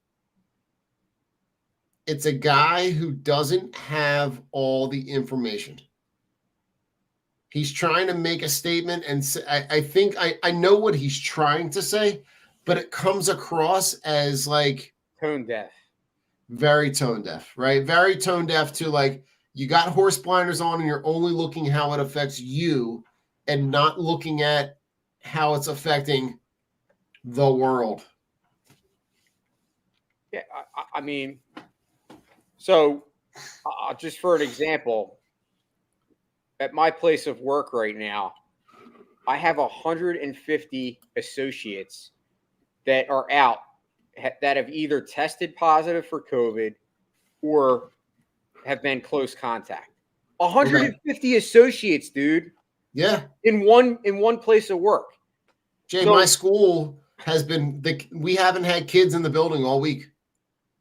Speaker 1: it's a guy who doesn't have all the information. He's trying to make a statement, and I think I know what he's trying to say, but it comes across as like
Speaker 2: tone deaf.
Speaker 1: Very tone deaf, right? Very tone deaf to like you got horse blinders on and you're only looking how it affects you and not looking at how it's affecting the world.
Speaker 2: Yeah, I mean, so just for an example, at my place of work right now, I have 150 associates that are out that have either tested positive for COVID or have been close contact. 150 associates, dude.
Speaker 1: Yeah.
Speaker 2: In one place of work.
Speaker 1: Jay, my school has been we haven't had kids in the building all week.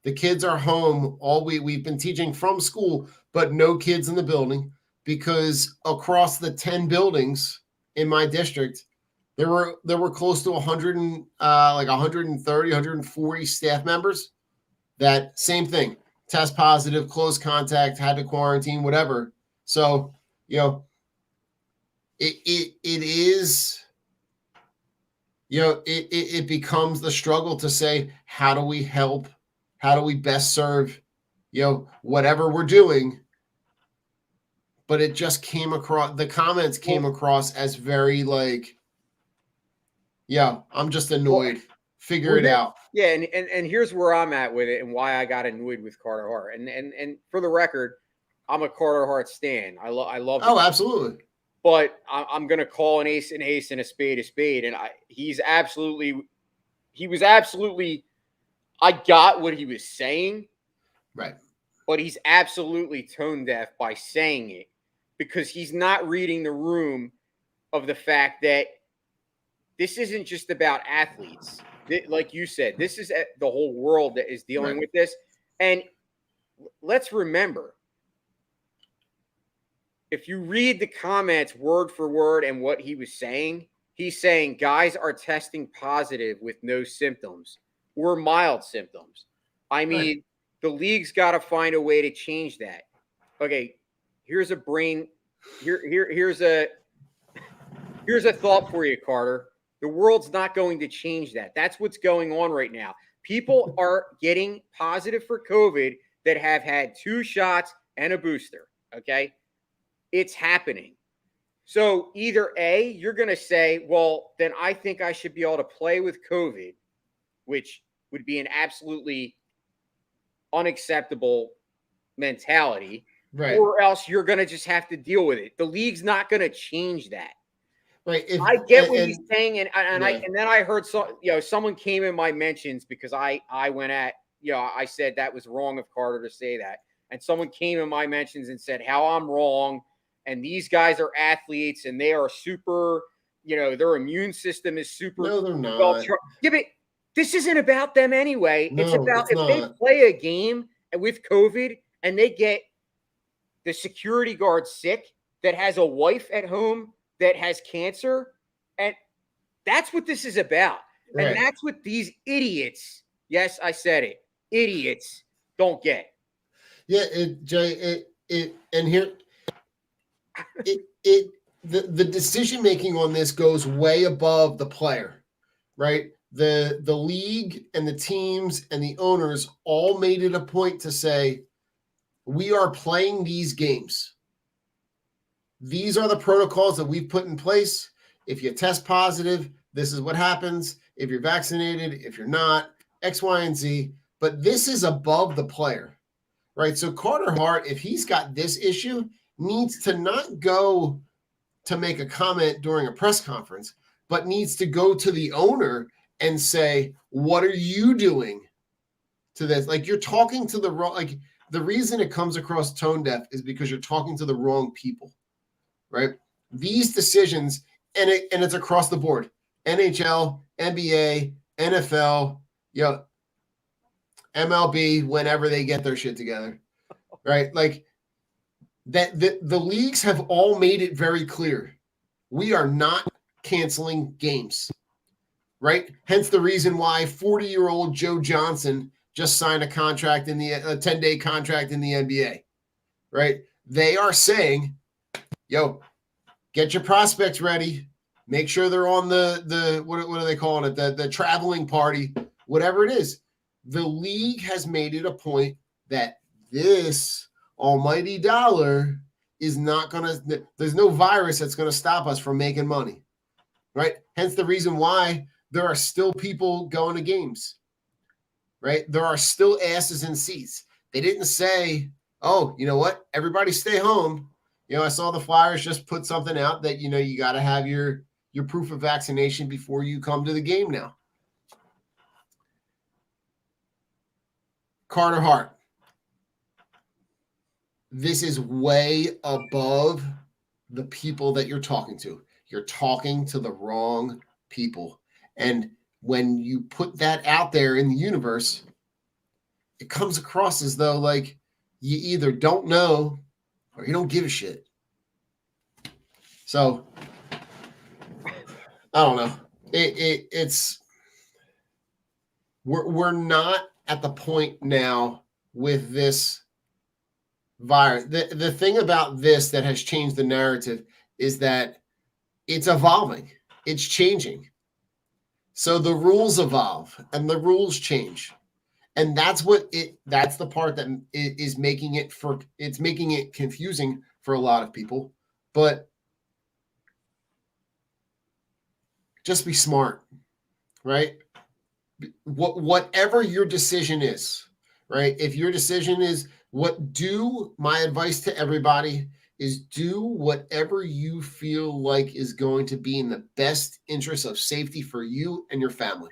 Speaker 1: The kids are home all week. We've been teaching from school, but no kids in the building because across the 10 buildings in my district, there were close to 100 and like 130, 140 staff members. That same thing, test positive, close contact, had to quarantine, whatever. So, it is, it becomes the struggle to say, how do we help? How do we best serve, whatever we're doing? But it just came across, the comments came across as very like, I'm just annoyed. Figure it out.
Speaker 2: Yeah, and here's where I'm at with it and why I got annoyed with Carter Hart. And for the record, I'm a Carter Hart stan. I love.
Speaker 1: Oh, absolutely.
Speaker 2: But I'm going to call an ace and a spade, and he was absolutely. I got what he was saying,
Speaker 1: right?
Speaker 2: But he's absolutely tone deaf by saying it because he's not reading the room of the fact that this isn't just about athletes. Like you said, this is the whole world that is dealing with this. And let's remember, if you read the comments word for word and what he was saying, he's saying guys are testing positive with no symptoms or mild symptoms. I mean, the league's got to find a way to change that. Okay, here's a thought for you, Carter. The world's not going to change that. That's what's going on right now. People are getting positive for COVID that have had 2 shots and a booster, okay? It's happening. So either A, you're going to say, well, then I think I should be able to play with COVID, which would be an absolutely unacceptable mentality,
Speaker 1: right?
Speaker 2: Or else you're going to just have to deal with it. The league's not going to change that.
Speaker 1: Right.
Speaker 2: I get what he's saying, and then I heard someone came in my mentions because I went at I said that was wrong of Carter to say that, and someone came in my mentions and said how I'm wrong, and these guys are athletes and they are super, their immune system is super.
Speaker 1: No, they're not.
Speaker 2: Yeah, but this isn't about them anyway.
Speaker 1: No,
Speaker 2: it's about
Speaker 1: if
Speaker 2: they play a game with COVID and they get the security guard sick that has a wife at home that has cancer, and that's what this is about. Right. And that's what these idiots, yes, I said it, idiots don't get.
Speaker 1: Yeah, the decision making on this goes way above the player, right? The league and the teams and the owners all made it a point to say, we are playing these games. These are the protocols that we've put in place. If you test positive, this is what happens. If you're vaccinated, if you're not, X, Y, and Z. But this is above the player, right? So Carter Hart, if he's got this issue, needs to not go to make a comment during a press conference, but needs to go to the owner and say, what are you doing to this? Like, you're talking to the wrong, like, the reason it comes across tone deaf is because you're talking to the wrong people. Right? These decisions, and it's across the board. NHL, NBA, NFL, MLB, whenever they get their shit together. Right? Like that the leagues have all made it very clear. We are not canceling games. Right? Hence the reason why 40-year-old Joe Johnson just signed a contract a 10-day contract in the NBA. Right? They are saying, get your prospects ready. Make sure they're on the what are they calling it? The traveling party, whatever it is. The league has made it a point that this almighty dollar is not going to, there's no virus that's going to stop us from making money, right? Hence the reason why there are still people going to games, right? There are still asses in seats. They didn't say, oh, you know what? Everybody stay home. I saw the Flyers just put something out that, you got to have your proof of vaccination before you come to the game now. Carter Hart. This is way above the people that you're talking to. You're talking to the wrong people. And when you put that out there in the universe, it comes across as though like you either don't know or you don't give a shit. So I don't know. It's we're not at the point now with this virus. The thing about this that has changed the narrative is that it's evolving, it's changing. So the rules evolve and the rules change. And that's the part that is making it confusing for a lot of people. But just be smart, right? Whatever your decision is, right? If your decision is my advice to everybody is do whatever you feel like is going to be in the best interest of safety for you and your family.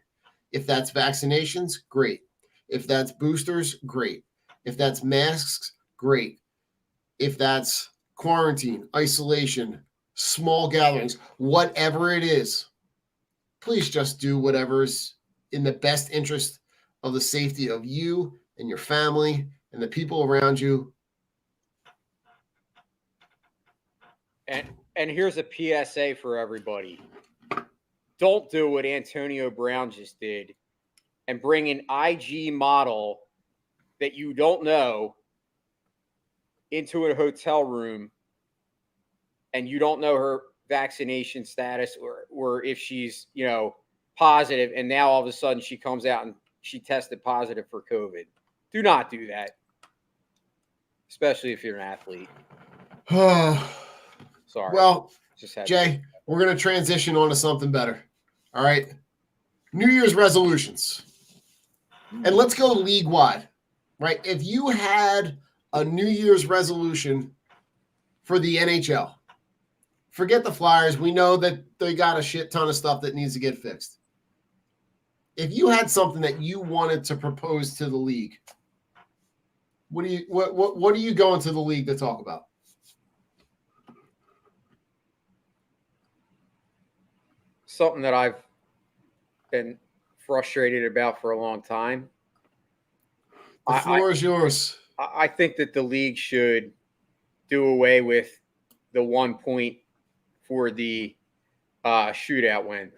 Speaker 1: If that's vaccinations, great. If that's boosters, great. If that's masks, great. If that's quarantine, isolation, small gatherings, whatever it is, please just do whatever's in the best interest of the safety of you and your family and the people around you.
Speaker 2: And here's a PSA for everybody. Don't do what Antonio Brown just did and bring an IG model that you don't know into a hotel room and you don't know her vaccination status or if she's, positive, and now all of a sudden she comes out and she tested positive for COVID. Do not do that, especially if you're an athlete. Sorry.
Speaker 1: Well, Jay, we're going to transition on to something better. All right. New Year's resolutions. And let's go league-wide, right? If you had a New Year's resolution for the NHL, forget the Flyers. We know that they got a shit ton of stuff that needs to get fixed. If you had something that you wanted to propose to the league, what are you going to the league to talk about?
Speaker 2: Something that I've been frustrated about for a long time.
Speaker 1: The floor is yours.
Speaker 2: I think that the league should do away with the 1 point for the shootout win.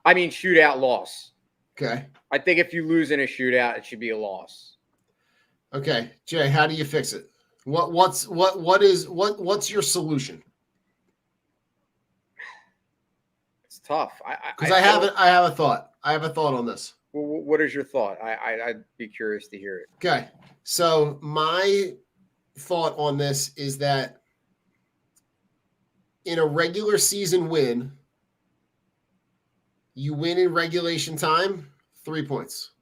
Speaker 2: I mean, shootout loss.
Speaker 1: Okay.
Speaker 2: I think if you lose in a shootout, it should be a loss.
Speaker 1: Okay, Jay, how do you fix it? What's your solution?
Speaker 2: It's tough.
Speaker 1: Because I have a thought. I have a thought on this.
Speaker 2: Well, what is your thought? I'd be curious to hear it.
Speaker 1: Okay, so my thought on this is that in a regular season win, you win in regulation time, 3 points.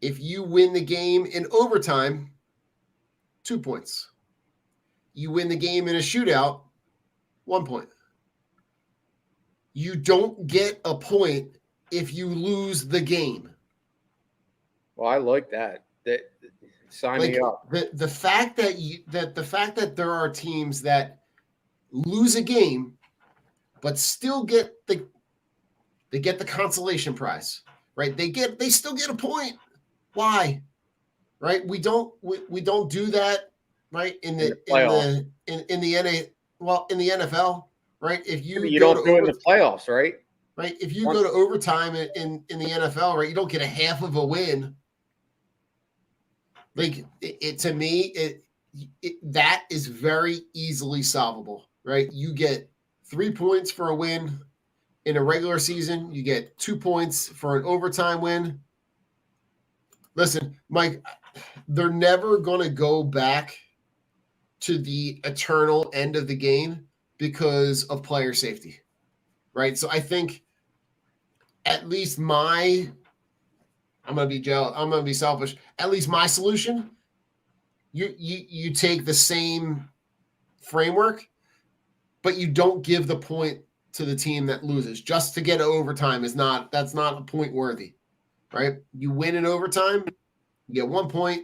Speaker 1: If you win the game in overtime, 2 points. You win the game in a shootout, 1 point. You don't get a point if you lose the game.
Speaker 2: Well, I like that. Sign me up.
Speaker 1: The fact that there are teams that lose a game but still get the consolation prize, right? They still get a point. Why? Right? We don't do that, right? In the NFL, right? If you
Speaker 2: don't do it in the playoffs, right?
Speaker 1: Right. If you go to overtime in the NFL, right, you don't get a half of a win. Like to me, that is very easily solvable, right? You get 3 points for a win in a regular season. You get 2 points for an overtime win. Listen, Mike, they're never going to go back to the eternal end of the game because of player safety, right? So I think at least I'm going to be jealous. I'm going to be selfish. At least my solution, you take the same framework, but you don't give the point to the team that loses. Just to get to overtime that's not a point worthy, right? You win in overtime, you get 1 point,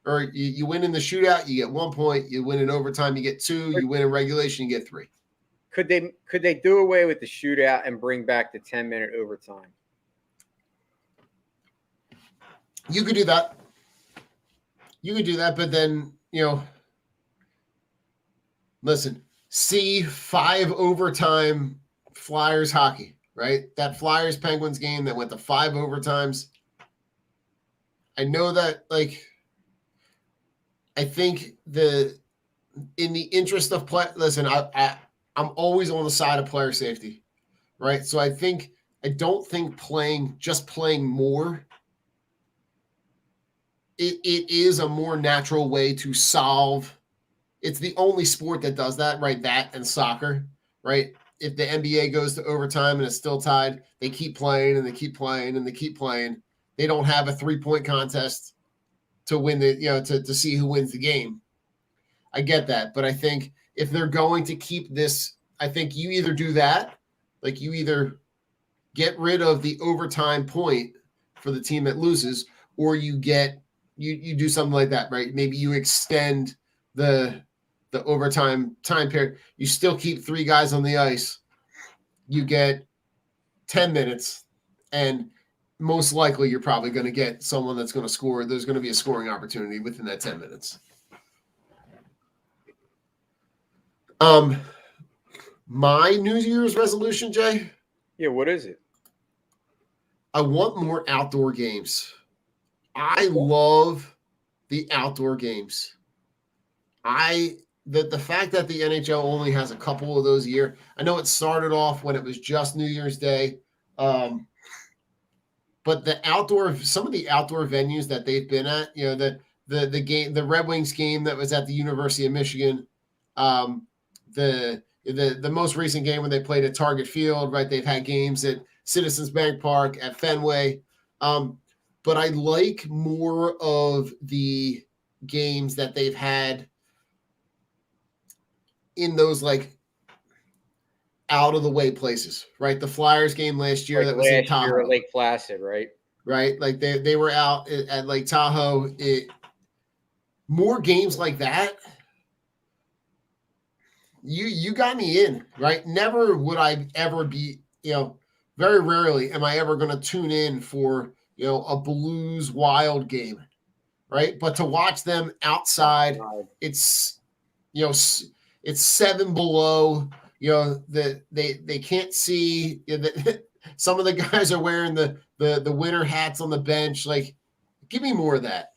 Speaker 1: or you win in the shootout, you get 1 point. You win in overtime, you get 2. You win in regulation, you get 3.
Speaker 2: Could they do away with the shootout and bring back the 10-minute overtime?
Speaker 1: You could do that. You could do that, but then, listen, see 5 overtime Flyers hockey, right? That Flyers Penguins game that went to 5 overtimes. I know that, I think in the interest of play, listen, I'm always on the side of player safety, right? So I don't think playing more, it is a more natural way to solve. It's the only sport that does that, right? That and soccer, right? If the NBA goes to overtime and it's still tied, they keep playing and they keep playing and they keep playing. They don't have a 3-point contest to win to see who wins the game. I get that. But I think if they're going to keep this, I think you either do that, like you either get rid of the overtime point for the team that loses, or you do something like that, right? Maybe you extend the overtime time period. You still keep 3 guys on the ice. You get 10 minutes, and most likely you're probably going to get someone that's going to score. There's going to be a scoring opportunity within that 10 minutes. My New Year's resolution, Jay?
Speaker 2: Yeah, what is it?
Speaker 1: I want more outdoor games. I love the outdoor games. The fact that the NHL only has a couple of those a year. I know it started off when it was just New Year's Day. But some of the outdoor venues that they've been at, the game, the Red Wings game that was at the University of Michigan, the most recent game when they played at Target Field, right? They've had games at Citizens Bank Park, at Fenway. But I like more of the games that they've had in those out of the way places, right? The Flyers game last year that was in Tahoe,
Speaker 2: Lake Placid, right?
Speaker 1: Right, like they were out at Lake Tahoe. More games like that. You got me in, right? Never would I ever be, very rarely am I ever going to tune in for a Blues Wild game, right? But to watch them outside, it's it's 7 below. That they can't see. Some of the guys are wearing the winter hats on the bench. Like, give me more of that,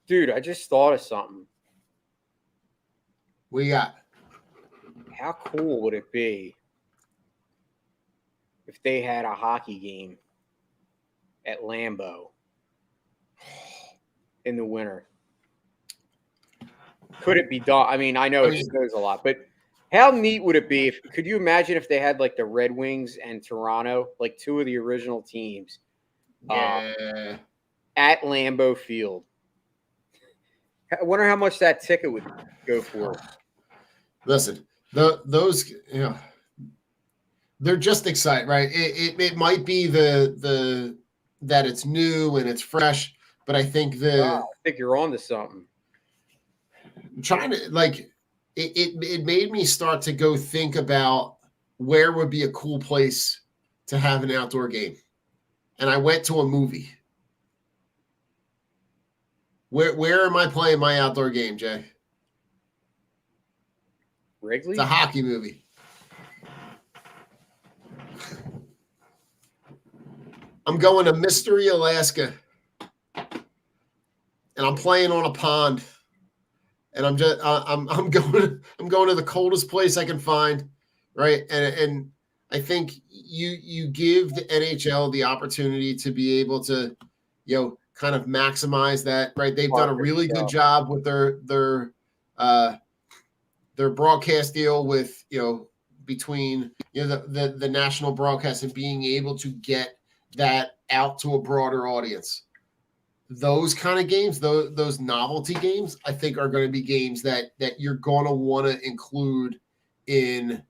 Speaker 2: dude. I just thought of something.
Speaker 1: What you got?
Speaker 2: How cool would it be if they had a hockey game at Lambeau in the winter? Could it be done? I mean, I know it snows a lot, but how neat would it be could you imagine if they had the Red Wings and Toronto, 2 of the original teams,
Speaker 1: at
Speaker 2: Lambeau Field? I wonder how much that ticket would go for.
Speaker 1: Listen, those they're just excited, right? It might be the that it's new and it's fresh, but I think
Speaker 2: I think you're on to something.
Speaker 1: I'm trying to it made me start to go think about where would be a cool place to have an outdoor game. And I went to a movie. Where am I playing my outdoor game, Jay?
Speaker 2: Wrigley?
Speaker 1: It's a hockey movie. I'm going to Mystery, Alaska. And I'm playing on a pond. And I'm going to the coldest place I can find, right? And I think you give the NHL the opportunity to be able to, kind of maximize that, right? They've done a really good job with their broadcast deal with between the national broadcast and being able to get that out to a broader audience. Those kind of games, those novelty games, I think are going to be games that you're going to want to include in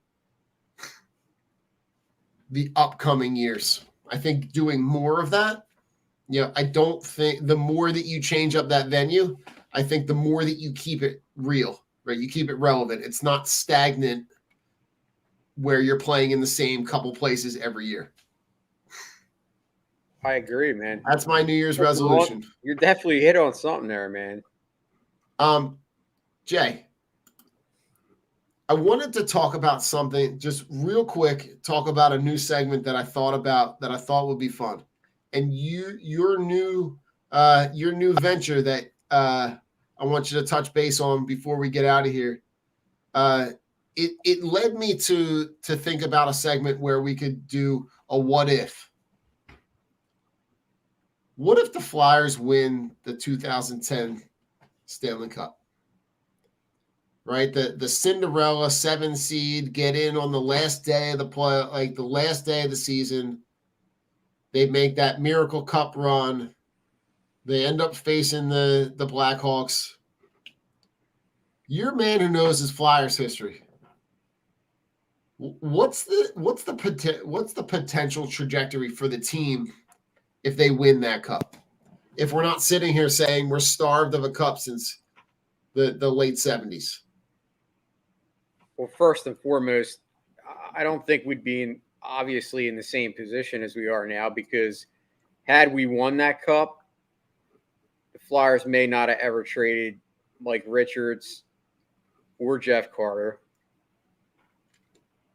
Speaker 1: the upcoming years. I think doing more of that, I don't think the more that you change up that venue, I think the more that you keep it real, right? You keep it relevant. It's not stagnant where you're playing in the same couple places every year.
Speaker 2: I agree, man.
Speaker 1: That's my New Year's resolution.
Speaker 2: You're definitely hit on something there, man.
Speaker 1: Jay, I wanted to talk about something just real quick, talk about a new segment that I thought about that I thought would be fun. And your new venture that I want you to touch base on before we get out of here. It led me to think about a segment where we could do a what if. What if the Flyers win the 2010 Stanley Cup? Right, the Cinderella 7 seed, get in on the last day of the play, like the last day of the season. They make that Miracle Cup run. They end up facing the Blackhawks. You're a man who knows his Flyers history. What's the potential trajectory for the team if they win that cup? If we're not sitting here saying we're starved of a cup since the late 70s.
Speaker 2: Well, first and foremost, I don't think we'd be obviously in the same position as we are now, because had we won that cup, the Flyers may not have ever traded Mike Richards or Jeff Carter.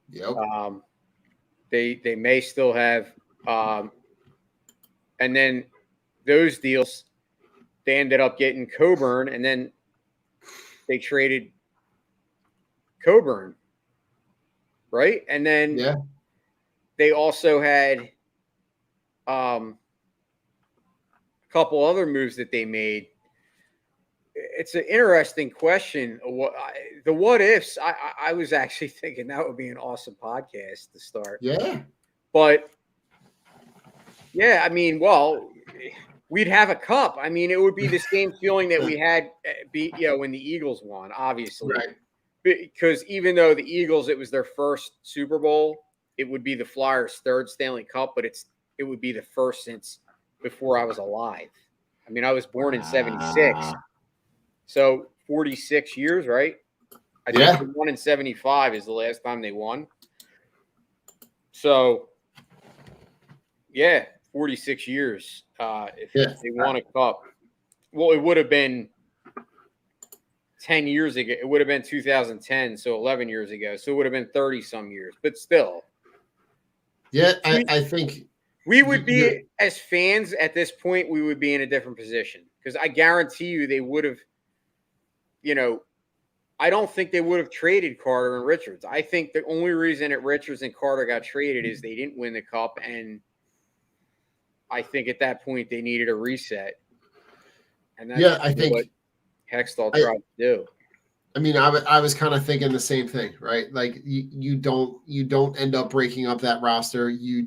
Speaker 1: Yep.
Speaker 2: They may still have, and then those deals, they ended up getting Coburn, and then they traded Coburn, right? And then they also had a couple other moves that they made. It's an interesting question. The what ifs, I was actually thinking that would be an awesome podcast to start.
Speaker 1: Yeah.
Speaker 2: But, yeah, I mean, well, we'd have a cup. I mean, it would be the same feeling that we had when the Eagles won, obviously.
Speaker 1: Right.
Speaker 2: Because even though the Eagles, it was their first Super Bowl, it would be the Flyers' third Stanley Cup, but it would be the first since before I was alive. I mean, I was born in 76. So 46 years, right? I think they won in 75 is the last time they won. So, 46 years if they won a cup. Well, it would have been 10 years ago. It would have been 2010, so 11 years ago. So it would have been 30-some years. But still.
Speaker 1: Yeah, I think
Speaker 2: we would be, as fans at this point, we would be in a different position. Because I guarantee you they would have, I don't think they would have traded Carter and Richards. I think the only reason that Richards and Carter got traded is they didn't win the cup. And I think at that point they needed a reset. And that's
Speaker 1: I think
Speaker 2: what Hextall tried to do.
Speaker 1: I mean, I was kind of thinking the same thing, right? Like you don't end up breaking up that roster. You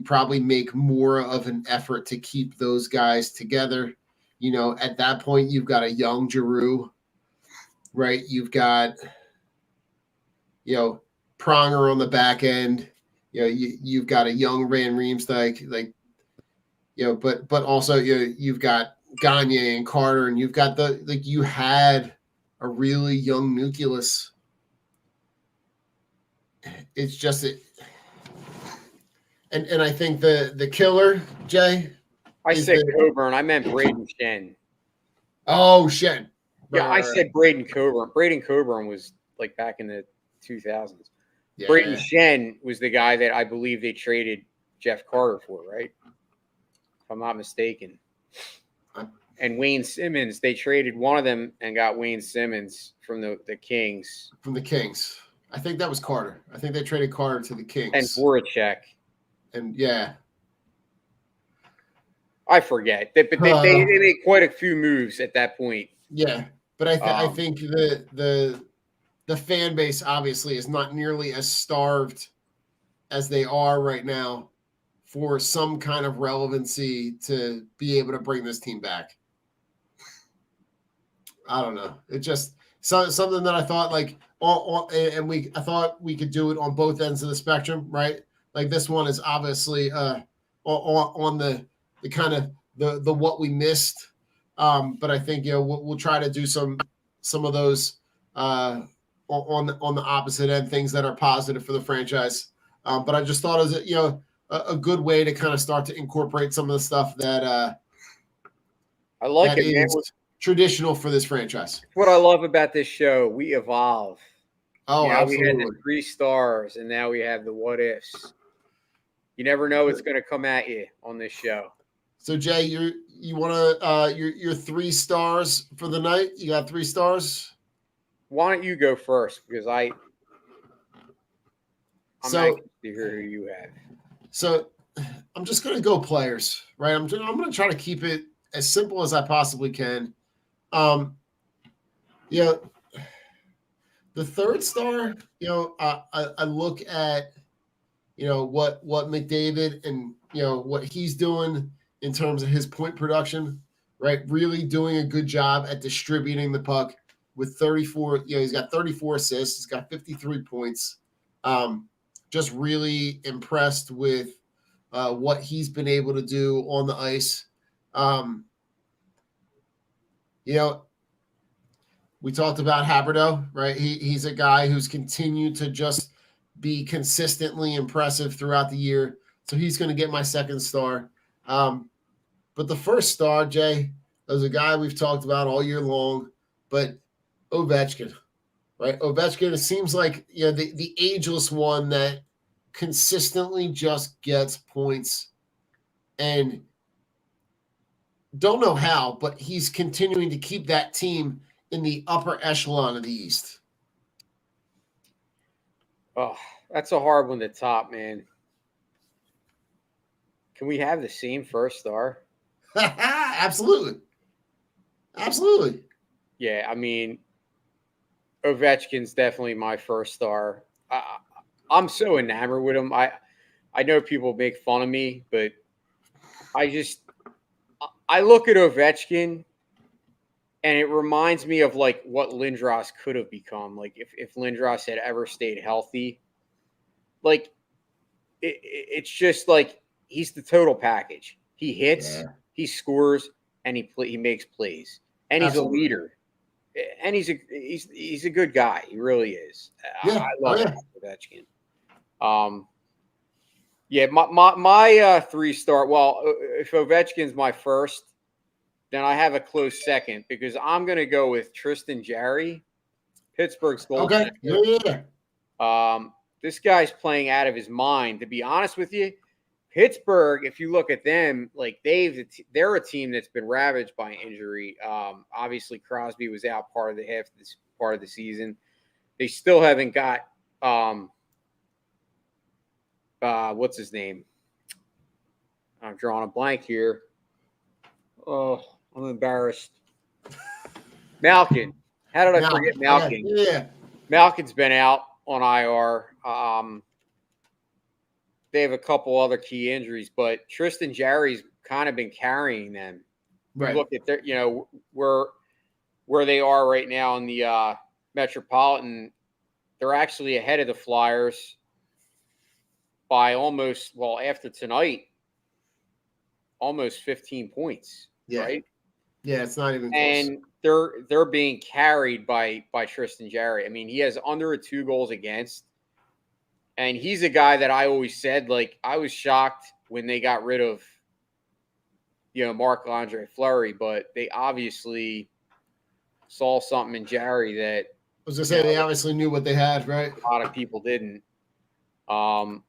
Speaker 1: probably make more of an effort to keep those guys together. At that point, you've got a young Giroux, right? You've got, Pronger on the back end. You've got a young Van Riemsdyk, but also you've got Gagne and Carter, and you've got you had a really young nucleus. It's just and I think the killer, Jay.
Speaker 2: I said Coburn. I meant Braden Shen.
Speaker 1: Oh, Shen.
Speaker 2: Yeah, I said Braden Coburn. Braden Coburn was like back in the 2000s. Yeah. Braden Shen was the guy that I believe they traded Jeff Carter for, right? If I'm not mistaken. And Wayne Simmons, they traded one of them and got Wayne Simmons from the Kings.
Speaker 1: From the Kings. I think that was Carter. I think they traded Carter to the Kings.
Speaker 2: And Voracek.
Speaker 1: And
Speaker 2: I forget. But they made quite a few moves at that point.
Speaker 1: Yeah. But I think the fan base obviously is not nearly as starved as they are right now for some kind of relevancy to be able to bring this team back. I don't know. It just something that I thought I thought we could do it on both ends of the spectrum, right? Like this one is obviously on the kind of the what we missed, but I think we'll try to do some of those on the opposite end, things that are positive for the franchise. But I just thought it was a good way to kind of start to incorporate some of the stuff that
Speaker 2: I like
Speaker 1: that
Speaker 2: it, man.
Speaker 1: is traditional for this franchise.
Speaker 2: What I love about this show, we evolve.
Speaker 1: Oh,
Speaker 2: We had the
Speaker 1: absolutely.
Speaker 2: 3 stars, and now we have the what ifs. You never know what's going to come at you on this show.
Speaker 1: So Jay, you want to your 3 stars for the night? You got 3 stars?
Speaker 2: Why don't you go first? Because I'm
Speaker 1: So
Speaker 2: anxious to hear who you have.
Speaker 1: So I'm just going to go players, right? I'm going to try to keep it as simple as I possibly can. Yeah, the 3rd star, I look at, what McDavid and, what he's doing in terms of his point production, right? Really doing a good job at distributing the puck with 34, he's got 34 assists. He's got 53 points. Just really impressed with what he's been able to do on the ice. We talked about Haberdo, right? He's a guy who's continued to just be consistently impressive throughout the year. So he's going to get my 2nd star. But the 1st star, Jay, is a guy we've talked about all year long, but Ovechkin, right? Ovechkin, it seems like the ageless one that consistently just gets points, and don't know how, but he's continuing to keep that team in the upper echelon of the East.
Speaker 2: Oh, that's a hard one to top, man. Can we have the same 1st star?
Speaker 1: Absolutely.
Speaker 2: Yeah, I mean, Ovechkin's definitely my 1st star. I'm so enamored with him. I know people make fun of me, but I look at Ovechkin and it reminds me of like what Lindros could have become. Like if Lindros had ever stayed healthy, like it's just like he's the total package. He hits, he scores, and he makes plays, and he's
Speaker 1: Absolutely.
Speaker 2: a leader, and he's a good guy. He really is.
Speaker 1: Yeah.
Speaker 2: I love Ovechkin. Yeah, my 3 star. Well, if Ovechkin's my 1st, then I have a close 2nd because I'm going to go with Tristan Jarry, Pittsburgh's goaltender.
Speaker 1: Okay. Yeah.
Speaker 2: This guy's playing out of his mind. To be honest with you, Pittsburgh, if you look at them, like they're a team that's been ravaged by injury. Obviously, Crosby was out part of the season. They still haven't got what's his name? I'm drawing a blank here. Oh, I'm embarrassed. Malkin. How did I forget Malkin?
Speaker 1: Yeah.
Speaker 2: Malkin's been out on IR. They have a couple other key injuries, but Tristan Jarry's kind of been carrying them.
Speaker 1: Right.
Speaker 2: Look at their, where they are right now in the Metropolitan. They're actually ahead of the Flyers by after tonight, almost 15 points.
Speaker 1: Yeah.
Speaker 2: Right.
Speaker 1: Yeah, it's not even close.
Speaker 2: And they're being carried by Tristan Jarry. I mean, he has under 2 goals against. And he's a guy that I always said, like, I was shocked when they got rid of, Marc-Andre Fleury, but they obviously saw something in Jarry that
Speaker 1: I was going to say they obviously knew what they had, right?
Speaker 2: A lot of people didn't. And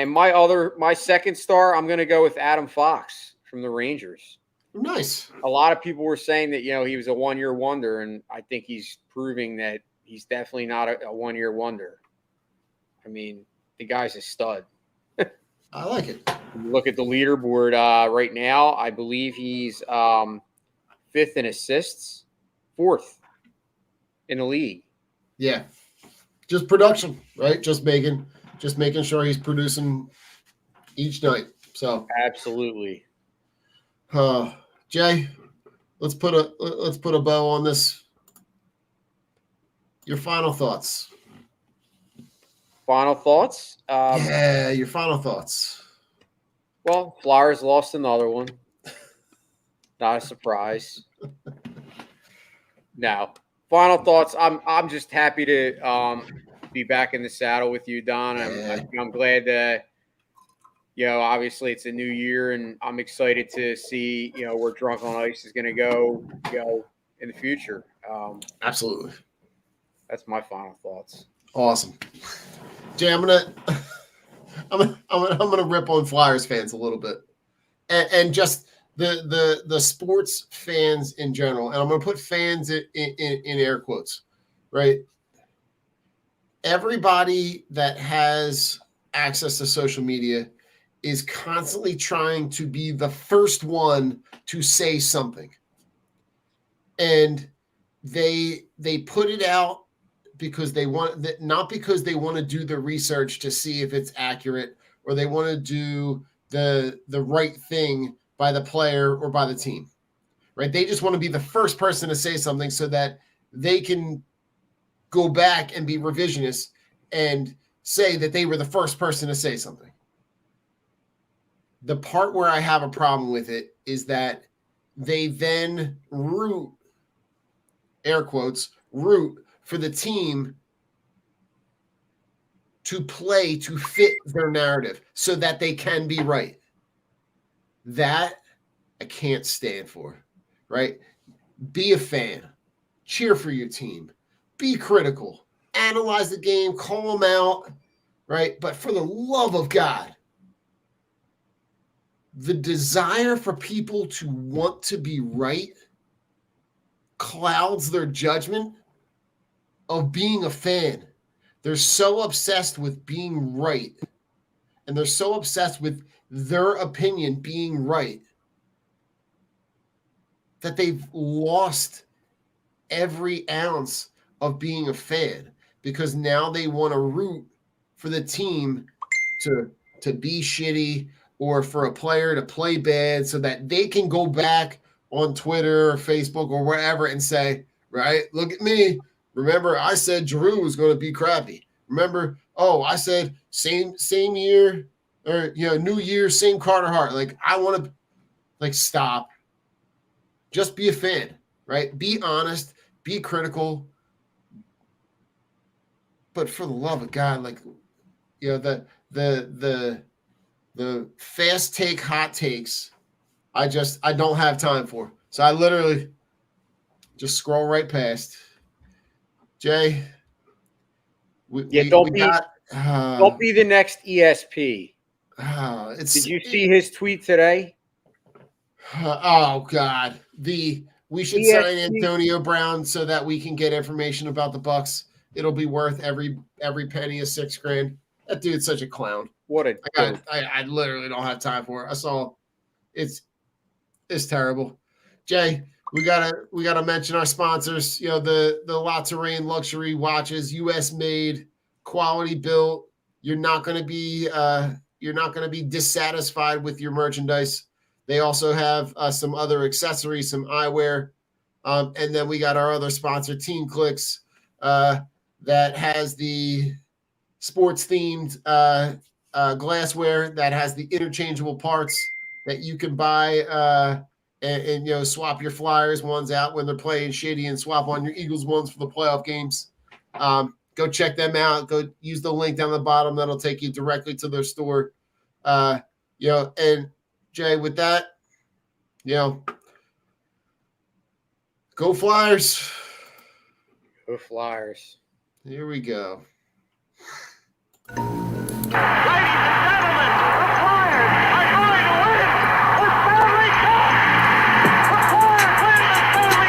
Speaker 2: my 2nd star, I'm going to go with Adam Fox from the Rangers.
Speaker 1: Nice.
Speaker 2: A lot of people were saying that, he was a 1-year wonder, and I think he's proving that he's definitely not a 1-year wonder. I mean, the guy's a stud.
Speaker 1: I like it.
Speaker 2: Look at the leaderboard right now. I believe he's 5th in assists, 4th in the league.
Speaker 1: Yeah. Just production, right? Just making sure he's producing each night. So
Speaker 2: absolutely.
Speaker 1: Jay, let's put a bow on this. Your final thoughts.
Speaker 2: Final thoughts?
Speaker 1: Your final thoughts.
Speaker 2: Well, Flyers lost another one. Not a surprise. No. Final thoughts. I'm just happy to be back in the saddle with you, Don. I'm glad that obviously it's a new year, and I'm excited to see, where Drunk on Ice is going to go, in the future.
Speaker 1: Absolutely.
Speaker 2: That's my final thoughts.
Speaker 1: Awesome. Jay, I'm gonna rip on Flyers fans a little bit, and just the sports fans in general, and I'm gonna put fans in air quotes, right? Everybody that has access to social media is constantly trying to be the first one to say something, and they put it out because they want that, not because they want to do the research to see if it's accurate, or they want to do the right thing by the player or by the team, right? They just want to be the first person to say something so that they can go back and be revisionist and say that they were the first person to say something. The part where I have a problem with it is that they then root, air quotes, root for the team to play to fit their narrative so that they can be right. That I can't stand for, right? Be a fan, cheer for your team, be critical, analyze the game, call them out, right? But for the love of God, the desire for people to want to be right clouds their judgment of being a fan. They're so obsessed with being right, and they're so obsessed with their opinion being right, that they've lost every ounce of being a fan, because now they want to root for the team to be shitty, or for a player to play bad, so that they can go back on Twitter or Facebook or wherever and say, right, look at me. Remember, I said Drew was going to be crappy. Remember, I said same year, or new year, same Carter Hart. Like, I want to stop. Just be a fan, right? Be honest, be critical. But for the love of God, the fast take, hot takes, I don't have time for. So I literally just scroll right past. Jay,
Speaker 2: don't be the next ESP. Did you see his tweet today?
Speaker 1: Oh God, we should
Speaker 2: ESP.
Speaker 1: sign Antonio Brown so that we can get information about the Bucks. It'll be worth every penny of $6,000. That dude's such a clown.
Speaker 2: What a
Speaker 1: I literally don't have time for it. I saw it's terrible. Jay, we gotta mention our sponsors. The La Terrain luxury watches, US made, quality built. You're not gonna be dissatisfied with your merchandise. They also have some other accessories, some eyewear, and then we got our other sponsor, Team Clicks, that has the sports themed glassware that has the interchangeable parts that you can buy and swap your Flyers ones out when they're playing shitty and swap on your Eagles ones for the playoff games. Go check them out. Go use the link down the bottom. That'll take you directly to their store. And Jay, with that, go Flyers.
Speaker 2: Go Flyers.
Speaker 1: Here we go.